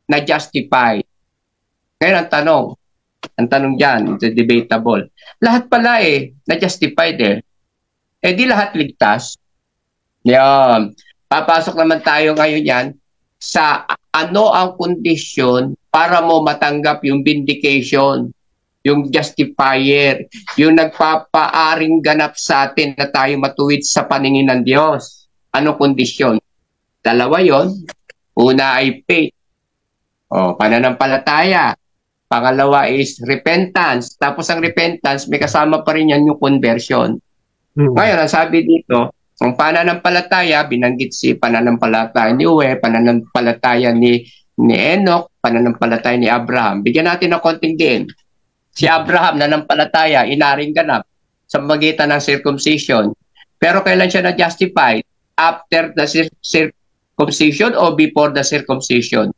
na-justify. Ngayon ang tanong dyan, it's debatable. Lahat pala na-justify there. Di lahat ligtas. Yan. Papasok naman tayo ngayon yan sa ano ang kondisyon para mo matanggap yung vindication, yung justifier, yung nagpapaaring ganap sa atin na tayo matuwid sa paningin ng Diyos. Ano kondisyon? Dalawa yon. Una ay faith. Pananampalataya. Pangalawa is repentance. Tapos ang repentance, may kasama pa rin yan yung conversion. Ngayon, ang sabi dito, ang pananampalataya, binanggit si pananampalataya ni Uwe, pananampalataya ni Enoch, pananampalataya ni Abraham. Bigyan natin ng konting din. Si Abraham, nanampalataya, inaring ganap sa magitan ng circumcision. Pero kailan siya na-justify? After the circumcision o before the circumcision?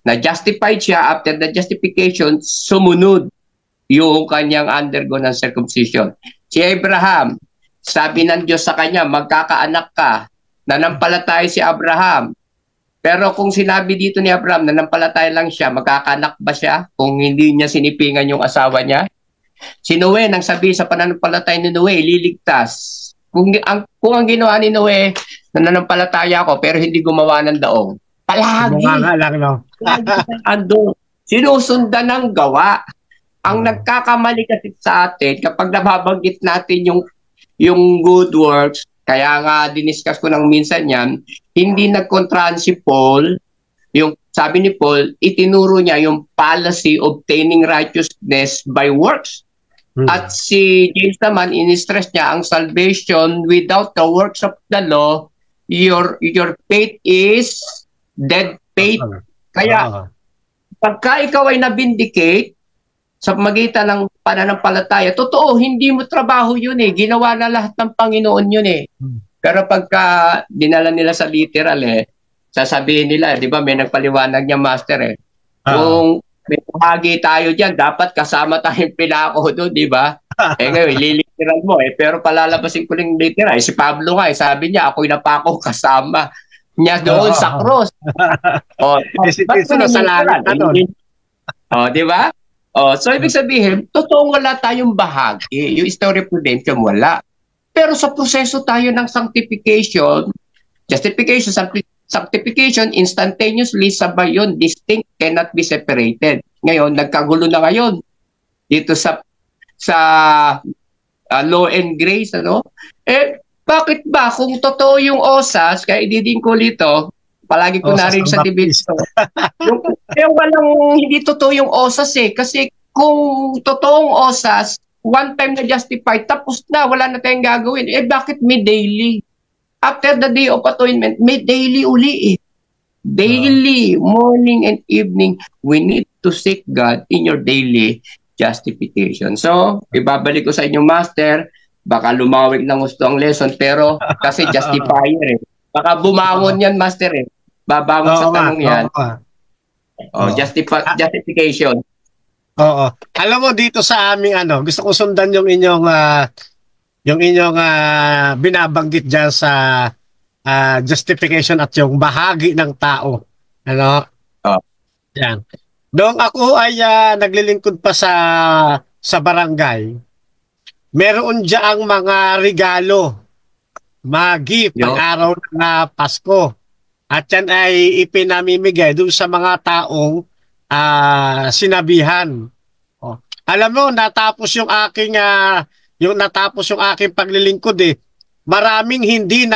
Na-justified siya after the justification, sumunod yung kanyang undergo ng circumcision. Si Abraham, sabi ng Diyos sa kanya, magkakaanak ka. Nanampalataya si Abraham. Pero kung sinabi dito ni Abraham, nanampalataya lang siya, magkakaanak ba siya kung hindi niya sinipingan yung asawa niya? Si Noe, nang sabi sa pananampalataya ni Noe, liligtas. Kung ang ginawa ni Noe, nanampalataya ako pero hindi gumawa ng daong. Palagi. Ando, sinusundan ng gawa. Ang nagkakamali kasi sa atin, kapag nababanggit natin yung good works, kaya nga diniscuss ko ng minsan yan, hindi nagkontrahan si Paul, yung sabi ni Paul, itinuro niya yung policy obtaining righteousness by works. At si James naman, in-stress niya ang salvation without the works of the law, your faith is dead faith. Kaya, pagka ikaw ay na-vindicate, sa magitan ng pananampalataya, totoo, hindi mo trabaho yun ginawa na lahat ng Panginoon yun Pero pagka dinala nila sa literal sasabihin nila, di ba, may nagpaliwanag niya master kung may bahagi tayo dyan, dapat kasama tayong pinako doon, di ba? Ngayon, liliteral mo pero palalabasin ko lang literal. Si Pablo nga, sabi niya, ako'y napako kasama niya doon sa cross. Ba't mo nasalanan? Di ba? So, ibig sabihin, totoo wala tayong bahagi. Yung story of redemption, wala. Pero sa proseso tayo ng sanctification, justification, sanctification, instantaneously, sabay yun, distinct, cannot be separated. Ngayon, nagkagulo na ngayon. Dito sa law and grace, ano? Bakit ba kung totoo yung OSAS, kaya ididin ko dito, palagi ko OSAS narinig ang sa debate Baptist. ko. Walang hindi totoo yung OSAS kasi kung totoong OSAS, one time na justified, tapos na, wala na tayong gagawin. Bakit may daily? After the Day of Atonement, may daily uli eh. Daily, morning and evening, we need to seek God in your daily justification. So, ibabalik ko sa inyo, Master, baka lumawig ng gusto ang lesson, pero kasi justifier eh. Baka bumangon yan, Master eh. Babangon sa tanong yan. Justification. Oo. Alam mo, dito sa aming gusto ko sundan yung inyong binabanggit dyan sa justification at yung bahagi ng tao. Ano? Yan. Noong ako ay naglilingkod pa sa barangay, meron diyaang mga regalo, mga gift, pag-araw ng Pasko. At yan ay ipinamimigay doon sa mga taong sinabihan. Alam mo, natapos yung aking paglilingkod eh. Maraming hindi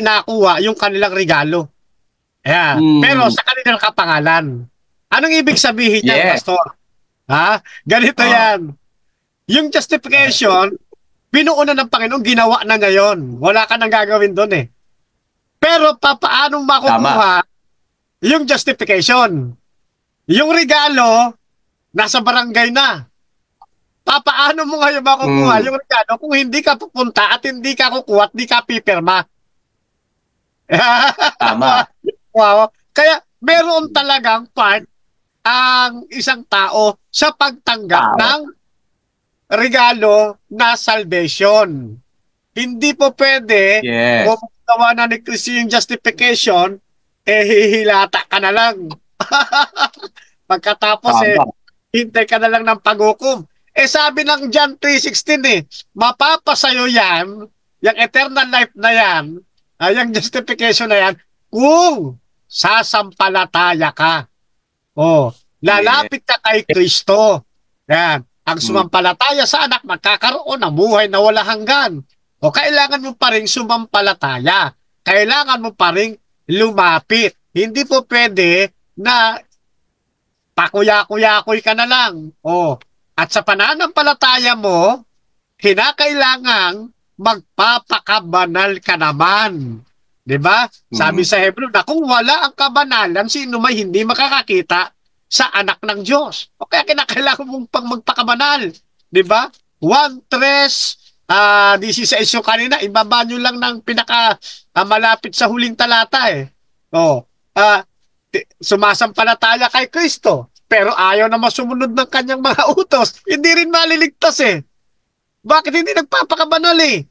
nakuha yung kanilang regalo. Yeah. Pero sa kanilang kapangalan. Anong ibig sabihin niyan, Pastor? Ganito yan. Yung justification, binuuna ng Panginoon, ginawa na niya yun. Wala ka nang gagawin doon eh. Pero paano makukuha yung justification? Yung regalo, nasa barangay na. Paano mo ngayon makukuha yung regalo kung hindi ka pupunta at hindi ka kukuha at hindi ka pipirma? Tama. Wow. Kaya meron talagang part ang isang tao sa pagtanggap ng regalo na salvation. Hindi po pwede kung gawa na ni Kristo yung justification, hihilata ka na lang. Pagkatapos hintay ka na lang ng paghukom. Sabi ng John 3:16 mapapasayo yan, yung eternal life na yan, yung justification na yan, kung sasampalataya ka. Lalapit ka kay Kristo. Yan. Ang sumampalataya sa anak, magkakaroon ng buhay na wala hanggan. Kailangan mo pa rin sumampalataya. Kailangan mo pa rin lumapit. Hindi po pwede na pakuya-kuya-kuy ka na lang. At sa pananampalataya mo, kinakailangang magpapakabanal ka naman. Diba? Sabi sa Hebrew na kung wala ang kabanalan, sino may hindi makakakita sa anak ng Diyos. Kaya kinakailangan mong magpakabanal. Diba? 1:16 yung kanina, ibaba nyo lang ng malapit sa huling talata eh. Sumasampalataya kay Kristo, pero ayaw na masumunod ng kanyang mga utos, hindi rin maliligtas eh. Bakit hindi nagpapakabanal eh?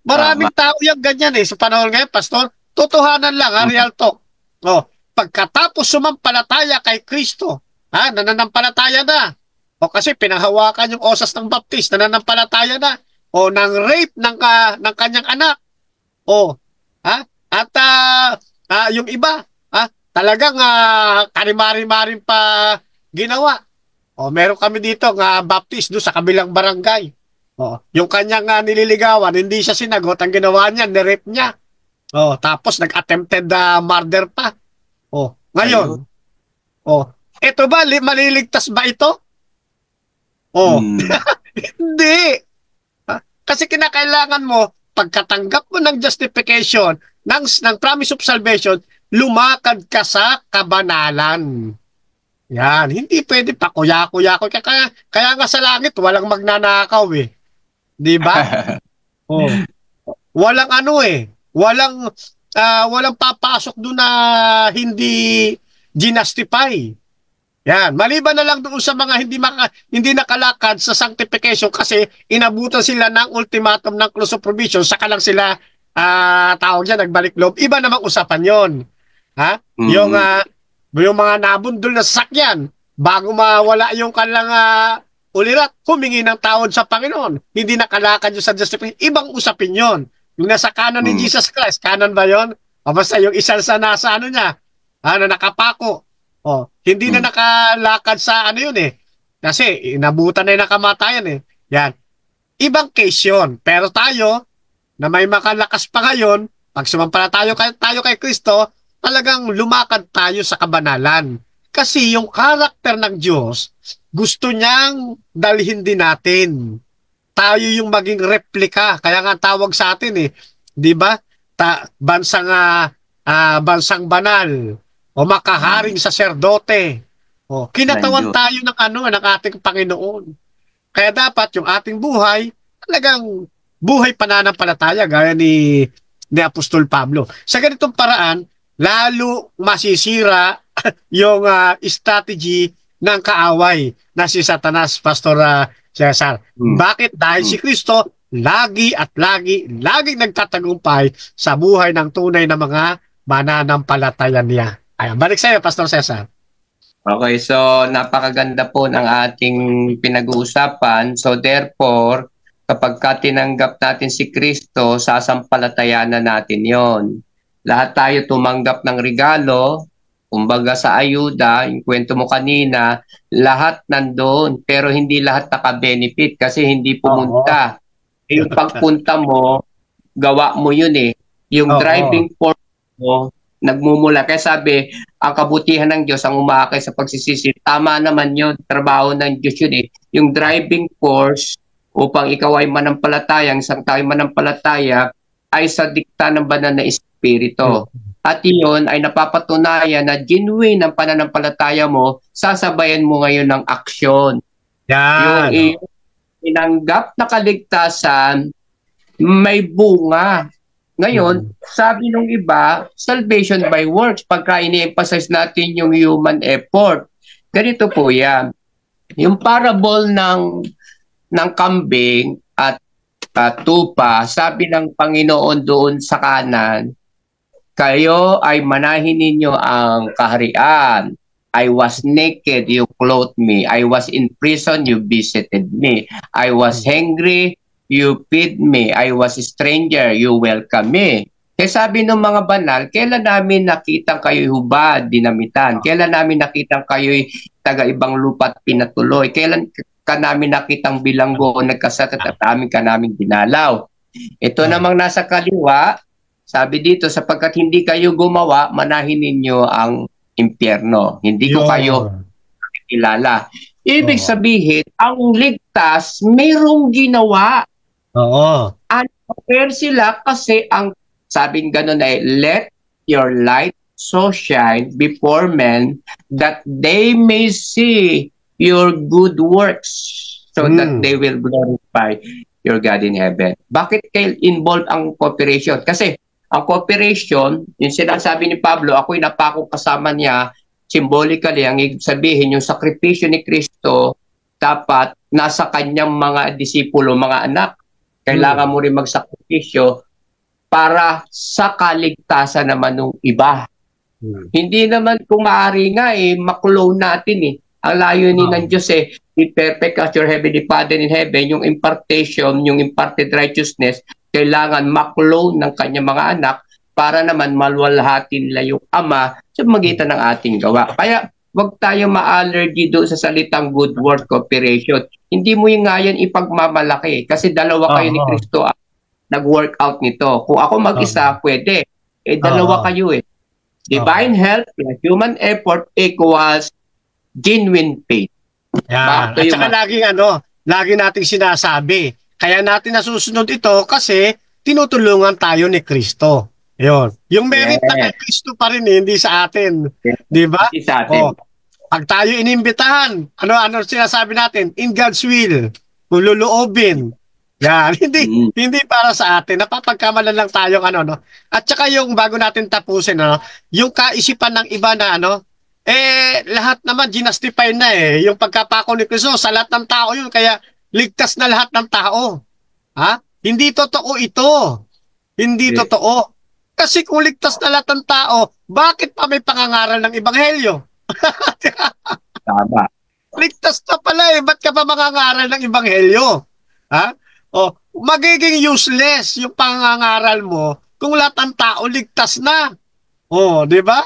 Maraming tao yung ganyan eh. Sa panahon ngayon, Pastor, totohanan lang, real talk. Pagkatapos sumampalataya kay Kristo, nananampalataya na. Kasi pinanghawakan yung osas ng Baptist, nananampalataya na. Ng rape ng kanyang anak. Yung iba, talagang karimari-marin pa ginawa. Meron kami dito nga Baptist doon sa kabilang barangay. Yung kanyang nililigawan, hindi siya sinagot. Ang ginawa niya, nirape niya. Tapos nag-attempted murder pa. Ngayon, ito ba, maliligtas ba ito? Hindi. Kasi kinakailangan mo, pagkatanggap mo ng justification, ng promise of salvation, lumakad ka sa kabanalan. Yan. Hindi pwede pa kuya-kuya. Kaya nga sa langit, walang magnanakaw eh. Di ba? Walang walang papasok doon na hindi ginastify. Yan. Maliban na lang doon sa mga hindi nakalakad sa sanctification kasi inabutan sila ng ultimatum ng clause of provision, saka lang sila tawag dyan, nagbalik loob. Iba namang usapan yon. Yung mga nabundol na sasakyan, bago mawala yung kanilang ulirat, humingi ng tawad sa Panginoon. Hindi nakalakad yung sa justification. Ibang usapin yon. Yung nasa canon ni Jesus Christ, canon ba yon? Basta yung isa sa nasa niya, na nakapako. Hindi na nakalakad sa yun eh. Kasi inabutan na yung nakamatayan eh. Yan. ibang case yun. Pero tayo, na may makalakas pa ngayon, pag tayo kay Kristo, talagang lumakad tayo sa kabanalan. Kasi yung karakter ng Diyos, gusto niyang dalhin din natin. Tayo yung maging replika. Kaya nga tawag sa atin eh. Di ba? Bansang banal. O makaharing saserdote. O, kinatawan tayo ng ating Panginoon. Kaya dapat yung ating buhay, talagang buhay pananampalataya gaya ni Apostol Pablo. Sa ganitong paraan, lalo masisira yung strategy ng kaaway na si Satanas, Pastor Cesar. Bakit? Dahil si Kristo laging nagtatagumpay sa buhay ng tunay na mga mananampalataya niya. Ayan, balik sa iyo, Pastor Cesar. Okay, so napakaganda po ng ating pinag-uusapan. So therefore, kapag tinanggap natin si Kristo, sasampalatayanan na natin yon. Lahat tayo tumanggap ng regalo, kumbaga sa ayuda, yung kwento mo kanina, lahat nandoon, pero hindi lahat naka-benefit kasi hindi pumunta. Yung pagpunta mo, gawa mo yun eh. Yung driving force mo, nagmumula. Kaya sabi, ang kabutihan ng Diyos ang umaakay sa pagsisisi. Tama naman yun. Trabaho ng Diyos yun eh. Yung driving force upang ikaw ay manampalataya, isang tao ay manampalataya, ay sa dikta ng banal na Espiritu. At iyon ay napapatunayan na genuine ang pananampalataya mo, sasabayan mo ngayon ng aksyon. Yan. Yung inanggap na kaligtasan, may bunga. Ngayon, sabi nung iba, salvation by works, pagka ini-emphasize natin yung human effort. Ganito po yan. Yung parable ng kambing at tupa, sabi ng Panginoon doon sa kanan, kayo ay manahin ninyo ang kaharian. I was naked, you clothed me. I was in prison, you visited me. I was hungry, you feed me. I was a stranger, you welcome me. Kaya sabi ng mga banal, kailan namin nakitang kayo'y hubad, dinamitan? Kailan namin nakitang kayo'y taga-ibang lupa't pinatuloy? Kailan ka namin nakitang bilanggo o nagkasakit at amin ka namin dinalaw? Ito namang nasa kaliwa, sabi dito, sapagkat hindi kayo gumawa, manahin ninyo ang impyerno. Hindi ko kayo kilala. Ibig sabihin, ang ligtas, mayroong ginawa. Oo. Unfair sila kasi ang sabing gano'n ay, let your light so shine before men that they may see your good works so that they will glorify your God in heaven. Bakit kayo involved ang cooperation? Kasi ang cooperation, yung sinasabi ni Pablo, ako'y napakong kasama niya, symbolically, ang ibig sabihin, yung sakripisyo ni Kristo, dapat nasa kanyang mga disipulo, mga anak. Kailangan mo rin magsakripisyo para sa kaligtasan naman ng iba. Hindi naman kung maaari nga maklone natin eh. Ang layunin ng Diyos be perfect as your heavenly Father in heaven, yung impartation, yung imparted righteousness, kailangan maklone ng kanyang mga anak para naman maluwalhati nila yung Ama sa magitan ng ating gawa. Kaya wag tayo ma-allergy doon sa salitang good work cooperation. Hindi mo yung nga yan ipagmamalaki kasi dalawa kayo ni Kristo nag-work out nito. Kung ako mag-isa, pwede. Dalawa kayo eh. Divine help plus human effort equals genuine faith. Yan. At saka lagi nating sinasabi, kaya natin nasusunod ito kasi tinutulungan tayo ni Kristo. Yun. Yung merit na kay Kristo pa rin hindi sa atin. Di ba? Sa atin. Pag tayo inimbitahan, ano sinasabi natin? In God's will. Kung luluobin. Yan. Hindi para sa atin. Napapagkamalan lang tayo no? At saka yung bago natin tapusin, yung kaisipan ng iba na lahat naman ginastify na yung pagkapako ni Kristo sa lahat ng tao yun. Kaya ligtas na lahat ng tao. Ha? Hindi totoo ito. Hindi totoo. Kasi kung ligtas na lahat ng tao, bakit pa may pangangaral ng Ebanghelyo? Tama. Ligtas na pala ba't ka pa mangangaral ng Ebanghelyo? Ha? Magiging useless yung pangangaral mo kung lahat ng tao ligtas na. Di ba?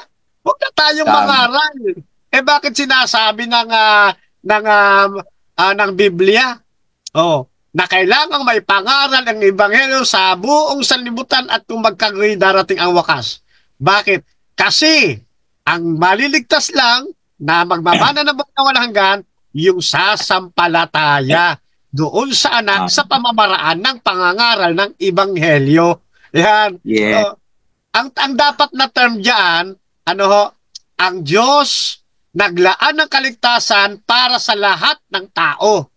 Huwag na tayong mangaral. Bakit sinasabi ng Biblia? na kailangang may pangaral ang Ebanghelyo sa buong sanlibutan at kung magkagayon darating ang wakas. Bakit? Kasi ang maliligtas lang na magmamana ng buhay na walang hanggan, yung sasampalataya doon sa anak sa pamamaraan ng pangangaral ng Ebanghelyo. Yan. Yeah. So, ang dapat na term diyan, ang Diyos naglaan ng kaligtasan para sa lahat ng tao.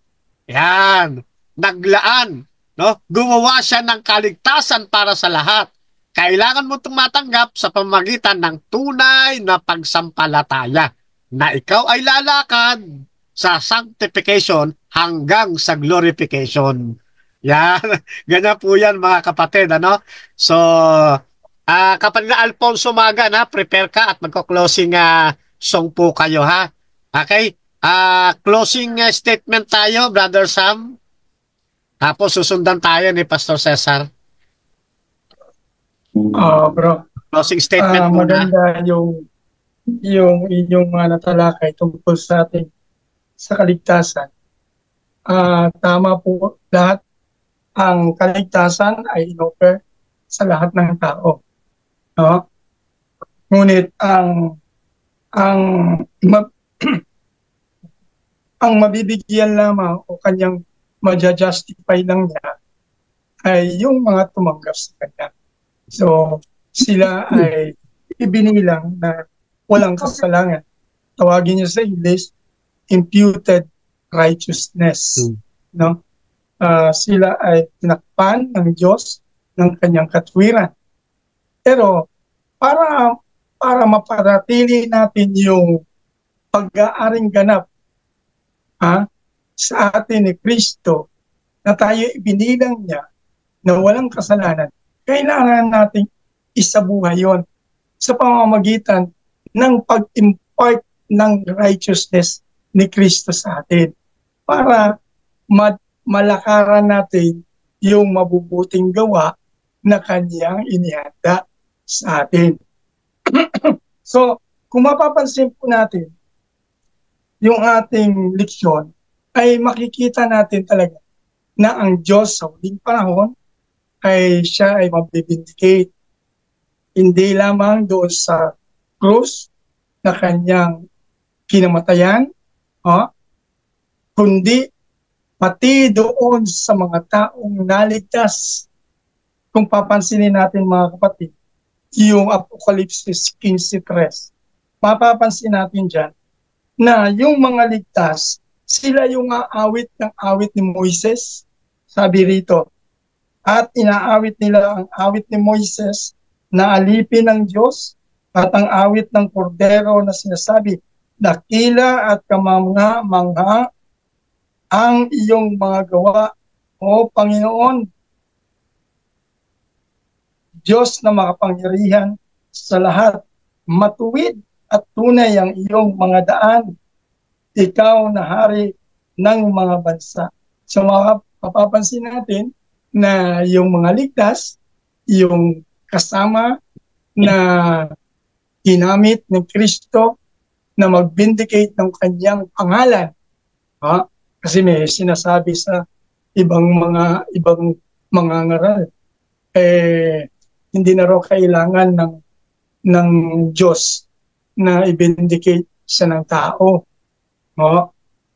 Yan. Naglaan, no? Gumawa siya ng kaligtasan para sa lahat. Kailangan mo itong matanggap sa pamamagitan ng tunay na pagsampalataya na ikaw ay lalakad sa sanctification hanggang sa glorification. Yan. Ganyan po yan mga kapatid. So, kapatid na Alfonso Magan, prepare ka at magko-closing song po kayo, ha? Okay? Closing statement tayo, Brother Sam. Tapos susundan tayo ni Pastor Cesar. Bro. Closing statement muna. Maganda yung inyong natalakay tungkol sa ating sa kaligtasan. Tama po, lahat ang kaligtasan ay inoffer sa lahat ng tao. No? Ngunit ang mabibigyan lamang o kanyang ma-justify lang niya ay yung mga tumanggap sa kanya. So, sila ay ibinilang na walang kasalanan. Tawagin niyo sa English, imputed righteousness. No? Sila ay tinakpan ng Diyos ng kanyang katwiran. Pero, para maparatili natin yung pag-aaring ganap sa atin ni Kristo na tayo ibinilang niya na walang kasalanan, kailangan natin isabuhay yon sa pamamagitan ng pag-impart ng righteousness ni Kristo sa atin para malakaran natin yung mabubuting gawa na kanyang inihanda sa atin. So, kung mapapansin po natin yung ating leksyon, ay makikita natin talaga na ang Diyos sa huling panahon ay siya ay mabibindicate. Hindi lamang doon sa krus na kanyang kinamatayan, kundi pati doon sa mga taong naligtas. Kung papansinin natin mga kapatid, yung Apokalipsis 15:3, mapapansin natin dyan na yung mga ligtas, sila yung aawit ng awit ni Moises, sabi rito. At inaawit nila ang awit ni Moises na alipin ng Diyos at ang awit ng kordero na sinasabi, dakila at kamangha-mangha ang iyong mga gawa, o Panginoon, Diyos na makapangyarihan sa lahat, matuwid at tunay ang iyong mga daan, ikaw na hari ng mga bansa. So mapapansin natin na yung mga ligtas, yung kasama na ginamit ng Kristo na mag-vindicate ng kanyang pangalan. Kasi may sinasabi sa ibang mga ngaral, hindi na raw kailangan ng Diyos na i-vindicate siya ng tao.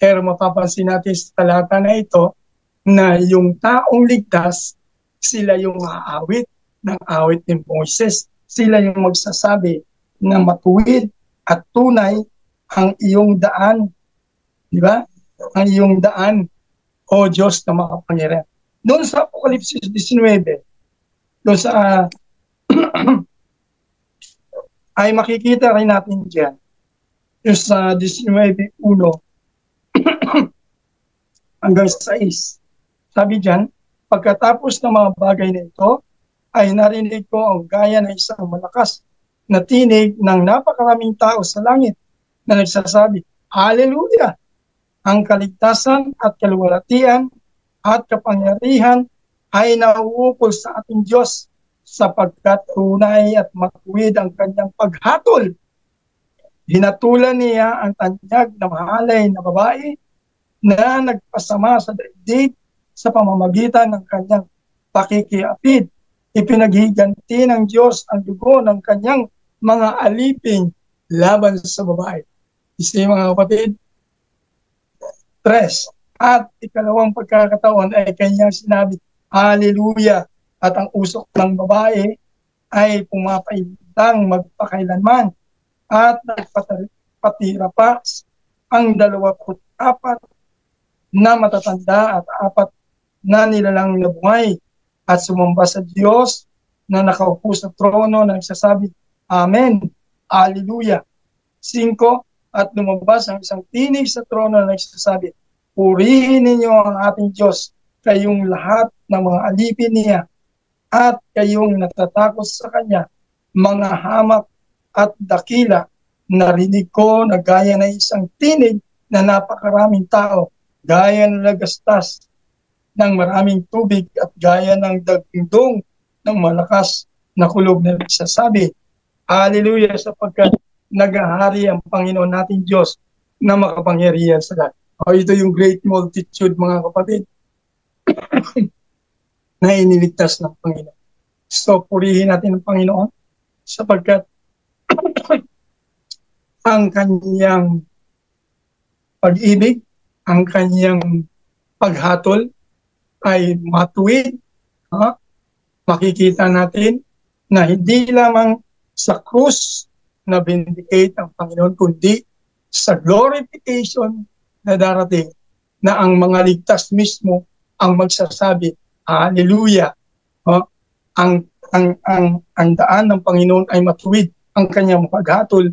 Pero mapapansin natin sa talata na ito na yung taong ligtas, sila yung aawit ng awit ni Moises. Sila yung magsasabi na matuwid at tunay ang iyong daan. Di ba? Ang iyong daan, o Diyos na makapangyarihan. Doon sa Apokalipsis 19, doon sa ay makikita rin natin dyan yung sa 19:1 hanggang 6. Sabi dyan, pagkatapos ng mga bagay na ito, ay narinig ko ang gaya ng isang malakas na tinig ng napakaraming tao sa langit na nagsasabi, Hallelujah! Ang kaligtasan at kaluwalhatian at kapangyarihan ay nauupol sa ating Diyos sapagkat tunay at matuwid ang kanyang paghatol. Hinatulan niya ang tanyag na mahalay na babae na nagpasama sa daigdig sa pamamagitan ng kanyang pakikiapid. Ipinaghiganti ng Diyos ang dugo ng kanyang mga alipin laban sa babae. Isa mga kapatid. 3. At ikalawang pagkakataon ay kanyang sinabi, Hallelujah! At ang usok ng babae ay pumapaibutang magpakailanman at nagpatira pa ang 24 na matatanda at 4 na nilalang na buhay at sumamba sa Diyos na nakaupo sa trono na nagsasabi, Amen, Hallelujah. 5. At lumabas ang isang tinig sa trono na nagsasabi, Purihin ninyo ang ating Diyos, kayong lahat ng mga alipin niya, at kayong natatakot sa Kanya, mga hamak at dakila. Narinig ko na gaya na isang tinig na napakaraming tao, gaya ng lagastas ng maraming tubig at gaya ng dagdong ng malakas na kulog na nagsasabi, Hallelujah, sapagkat naghahari ang Panginoon nating Diyos na makapangyarihan sa lahat. Ito yung great multitude, mga kapatid, na iniligtas ng Panginoon. So, purihin natin ang Panginoon sapagkat ang kanyang pag-ibig, ang kanyang paghatol ay matuwid. Makikita natin na hindi lamang sa krus na vindicate ang Panginoon, kundi sa glorification na darating na ang mga ligtas mismo ang magsasabi, Hallelujah. Ang daan ng Panginoon ay matuwid, ang kanyang paghatol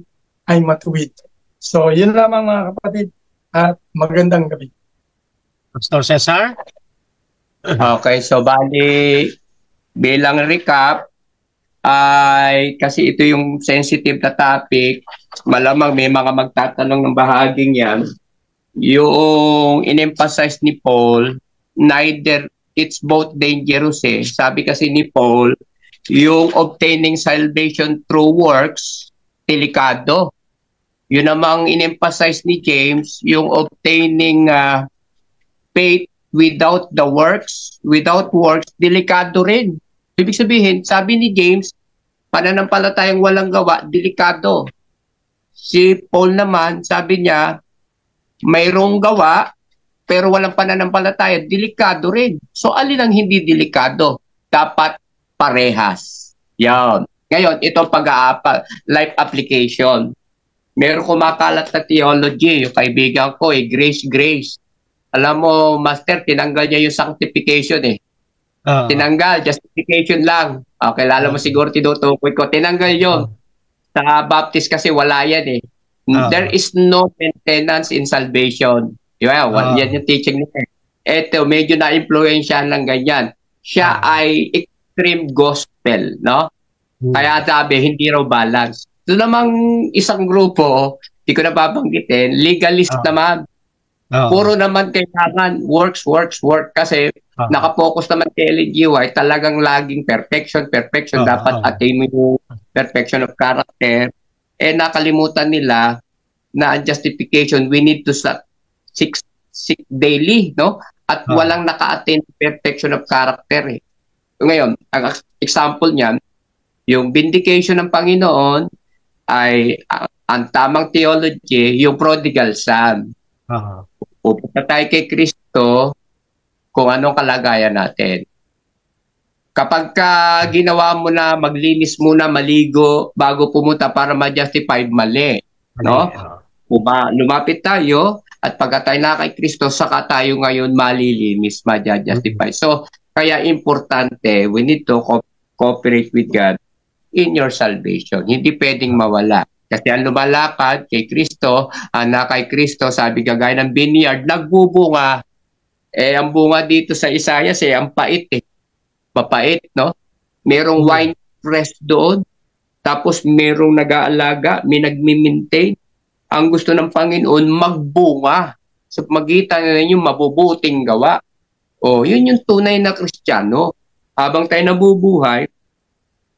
ay matuwid. So, yun lamang mga kapatid at magandang gabi. Pastor Cesar? Okay, so bali bilang recap ay kasi ito yung sensitive na topic, malamang may mga magtatanong ng bahaging yan. Yung in-emphasize ni Paul, neither it's both dangerous eh. Sabi kasi ni Paul, yung obtaining salvation through works, delikado. Yun namang in-emphasize ni James, yung obtaining faith without works, delikado rin. Ibig sabihin, sabi ni James, pananampalatayang walang gawa, delikado. Si Paul naman, sabi niya, mayroong gawa, pero walang pananampalataya, delikado rin. So, alin ang hindi delikado? Dapat parehas. Yan. Ngayon, ito pag-aapal, life application. Meron kumakalat na theology, yung kaibigan ko, grace. Alam mo, Master, tinanggal niya yung sanctification eh. Tinanggal, justification lang. Okay, lalo mo siguro tinutukoy ko. Tinanggal yun. Sa Baptist kasi wala yan eh. There is no maintenance in salvation. Yan yung teaching niya. Ito, medyo na-influensyahan lang ganyan. Siya ay extreme gospel, no? Kaya sabi, hindi raw balance. So namang isang grupo, di ko napapanggitin, legalist naman. Puro naman kailangan works. Kasi nakapokus naman kay Ellen G. White, talagang laging perfection. Dapat attain mo yung perfection of character. Eh nakalimutan nila na ang justification, we need to seek daily, no? At walang naka-attain perfection of character eh. Ngayon, ang example niyan, yung vindication ng Panginoon ay ang tamang theology, yung prodigal son. Pupunta tayo kay Kristo kung anong kalagayan natin. Kapag ginawa mo na, maglinis muna, maligo, bago pumunta para ma-justify, mali. No? Lumapit tayo, at pagka tayo na kay Kristo, saka tayo ngayon malilinis, ma-justify. So, kaya importante, we need to cooperate with God in your salvation. Hindi pwedeng mawala. Kasi ang lumalakad kay Kristo, na kay Kristo, sabi kagaya ng vineyard, nagbubunga. Eh, ang bunga dito sa Isaias, ang pait eh. Mapait, no? Merong wine press doon, tapos merong nag-aalaga, may nagmi-maintain. Ang gusto ng Panginoon, magbunga. Sa magitan na yung mabubuting gawa. Yun yung tunay na Kristiyano. Habang tayo nabubuhay,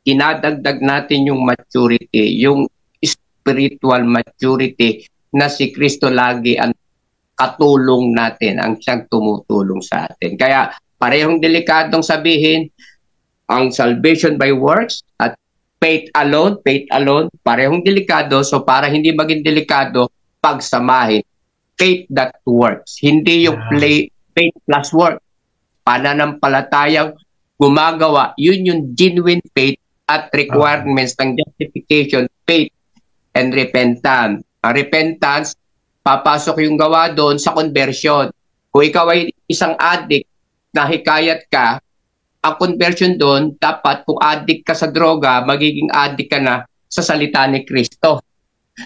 kinadagdag natin yung maturity, yung spiritual maturity na si Kristo lagi ang katulong natin, ang siyang tumutulong sa atin. Kaya parehong delikadong sabihin, ang salvation by works at faith alone, parehong delikado. So para hindi maging delikado, pagsamahin, faith that works. Hindi yung faith plus work. Pananampalatayang gumagawa, yun yung genuine faith at requirements ng justification, faith and repentance. Ang repentance, papasok yung gawa doon sa conversion. Kung ikaw ay isang addict, nahikayat ka, ang conversion doon, dapat kung addict ka sa droga, magiging addict ka na sa salita ni Kristo.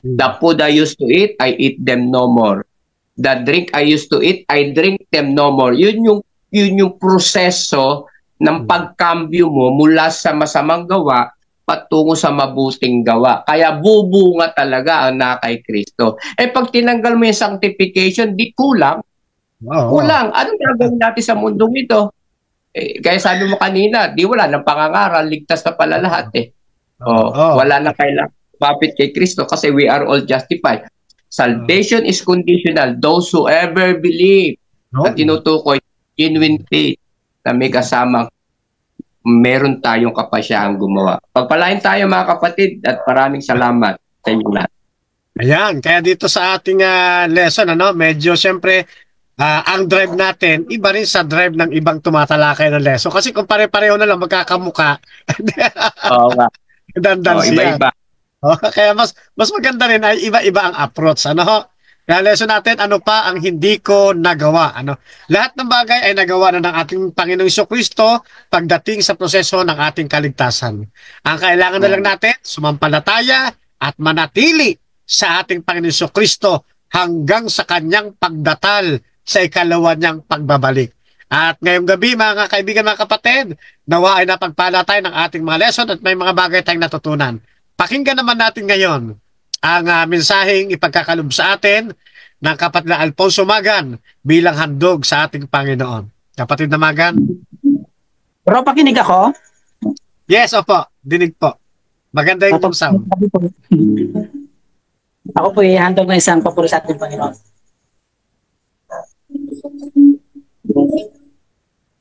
The food I used to eat, I eat them no more. The drink I used to eat, I drink them no more. Yun yung proseso ng pagkambyo mo mula sa masamang gawa patungo sa mabuting gawa. Kaya bubunga talaga ang nakay Kristo. Eh pag tinanggal mo yung sanctification, di kulang. Kulang. Anong gagawin natin sa mundong ito? Kaya sabi mo kanina, di wala nang pangangaral, ligtas na pala lahat eh. Wala na kailangan mapit kay Kristo kasi we are all justified. Salvation is conditional. Those who ever believe na tinutukoy, genuine faith na may kasamang meron tayong kapasyahang gumawa. Pagpalain tayo mga kapatid at maraming salamat sa inyo lahat. Ayan, kaya dito sa ating lesson, medyo siyempre ang drive natin, iba rin sa drive ng ibang tumatalakay ng lesson. Kasi kung pare-pareho na lang magkakamuka, iba-iba. Kaya mas maganda rin ay iba-iba ang approach. Kaya lesson natin, ano pa ang hindi ko nagawa? Lahat ng bagay ay nagawa na ng ating Panginoong Jesucristo pagdating sa proseso ng ating kaligtasan. Ang kailangan na lang natin, sumampalataya at manatili sa ating Panginoong Jesucristo hanggang sa kanyang pagdatal sa ikalawa niyang pagbabalik. At ngayong gabi, mga kaibigan, mga kapatid, nawa ay napagpala tayo ng ating mga lesson at may mga bagay tayong natutunan. Pakinggan naman natin ngayon ang mensaheng ipagkakalob sa atin ng kapatid na Alfonso Magan bilang handog sa ating Panginoon. Kapatid na Magan? Bro, pakinig ako? Yes, opo. Dinig po. Maganda yung sound. Ako po handog ng isang papuro sa ating Panginoon.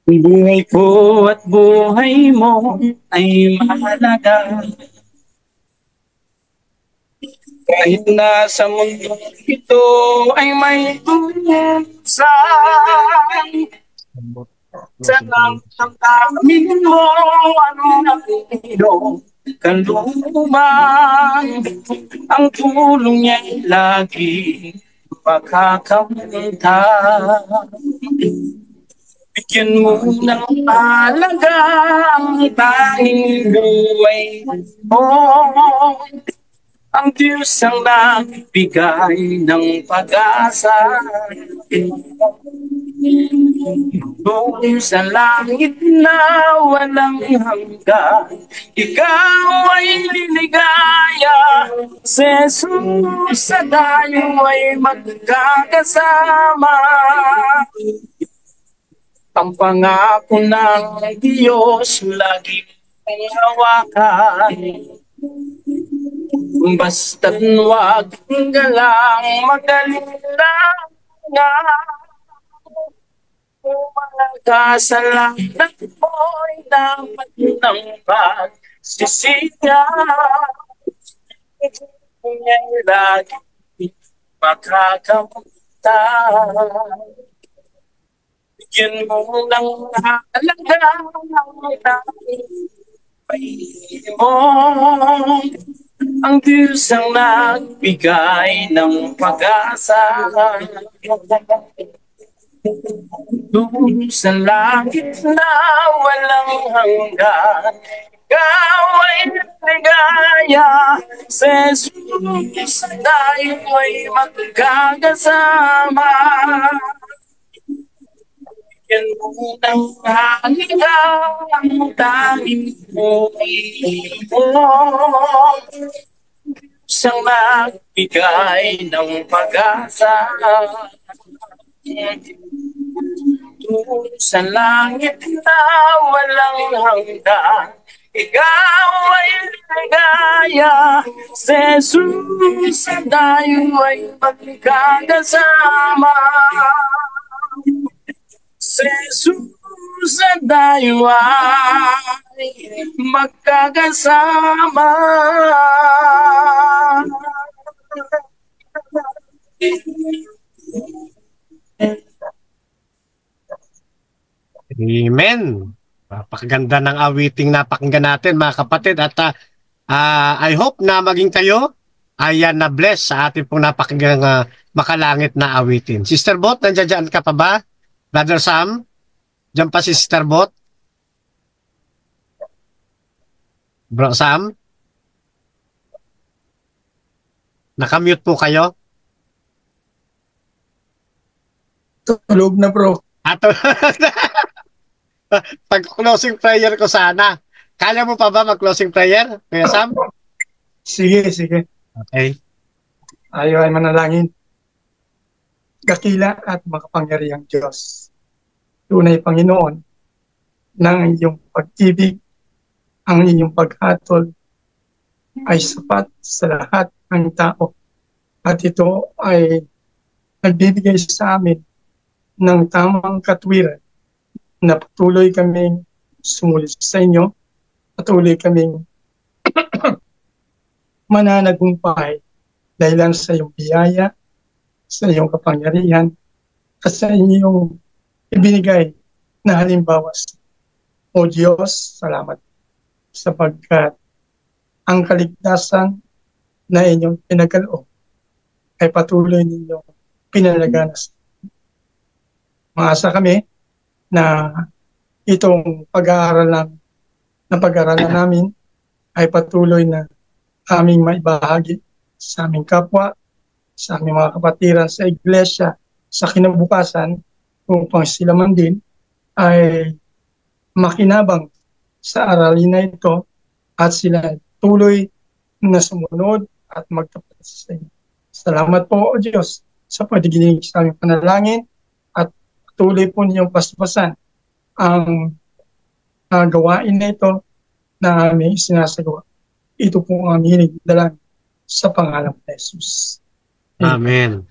Buhay ko at buhay mo ay mahalaga. Kahit na sa mundo ito ay may tusan, sa lang ng amin mo ano na pino kalumang ang tulong niya'y lagi makakamta. Bigyan mo ng halaga ang tanging buhay mo. Ang Diyos ang nagbigay ng pag-asa. Doon sa langit na walang hanggan, ikaw ay liligaya. Si Jesus sa tayo ay magkakasama. Ang pangako ng Diyos laging hawakan. Basta't wag ka lang magalinlangan. Kung mga kasalanan mo'y dapat ng pagsisiya, nga'y lagi makakapunta. Bigyan mo ng halaga mo. Ang Diyos ang nagbigay ng pag-asa. Doon sa langit na walang hanggan, ikaw ay ligaya. Sa Jesus tayo ay magkakasama. Yan mo ng halaga ang tanging buhay mo. Siyang nagbigay ng pag-asa. Doon sa langit na walang hanggan, ikaw ay ligaya. Sa Jesus tayo ay magkakasama. Sa Jesus tayo ay magkakasama. Amen. Napakaganda ng awiting napakinggan natin mga kapatid at I hope na maging kayo ay na-bless sa ating pong napakinggan makalangit na awitin. Sister Bot, nandiyan ka pa ba? Brother Sam? Diyan pa si Sister Bot? Bro Sam? Nakamute po kayo? Tulog na bro. Ato. Pag-closing prayer ko sana. Kaya mo pa ba mag-closing prayer, Kuya Sam? Sige, sige. Okay. Tayo ay manalangin. Dakila at makapangyarihang Diyos. Tunay Panginoon, ng iyong pag-ibig, ang iyong paghatol ay sapat sa lahat ng tao. At ito ay nagbibigay sa amin ng tamang katwiran na patuloy kaming sumulit sa inyo, patuloy kaming mananagumpay dahilan sa iyong biyaya, sa iyong kapangyarihan, at sa iyong ibinigay na halimbawa. O Diyos, salamat sapagkat ang kaligtasan na inyong pinagkaloob ay patuloy ninyong pinalaganas. Maasa kami na itong pag-aaralan namin ay patuloy na aming maibahagi sa aming kapwa, sa aming mga kapatiran sa iglesia, sa kinabukasan, upang sila man din ay makinabang sa aralin na ito at sila tuloy na sumunod at magtapat sa inyo. Salamat po, O Diyos, sa pagdiginig sa aming panalangin at tuloy po niyong paspasan ang gawain na ito na aming sinasagawa. Ito po ang aming hinidalan sa pangalan ng Jesus. Amen.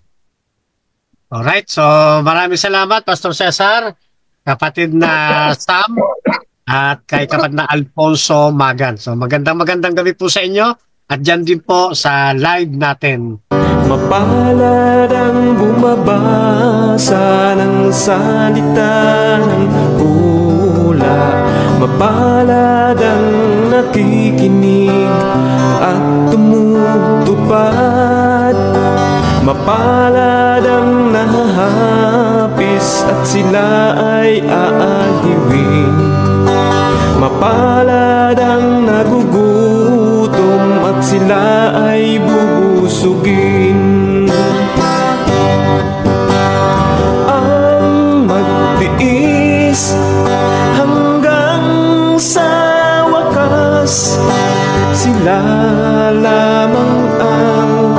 Alright, so maraming salamat Pastor Cesar, kapatid na Sam, at kay kapatid na Alfonso Magan. So magandang gabi po sa inyo at dyan din po sa live natin. Mapalad ang bumabasa ng salita ng pula. Mapalad ang nakikinig at tumutupad. Mapalad ang nahahapis at sila ay aaliwin. Mapalad ang nagugutom at sila ay bubusugin. Ang magtiis hanggang sa wakas, sila lamang ang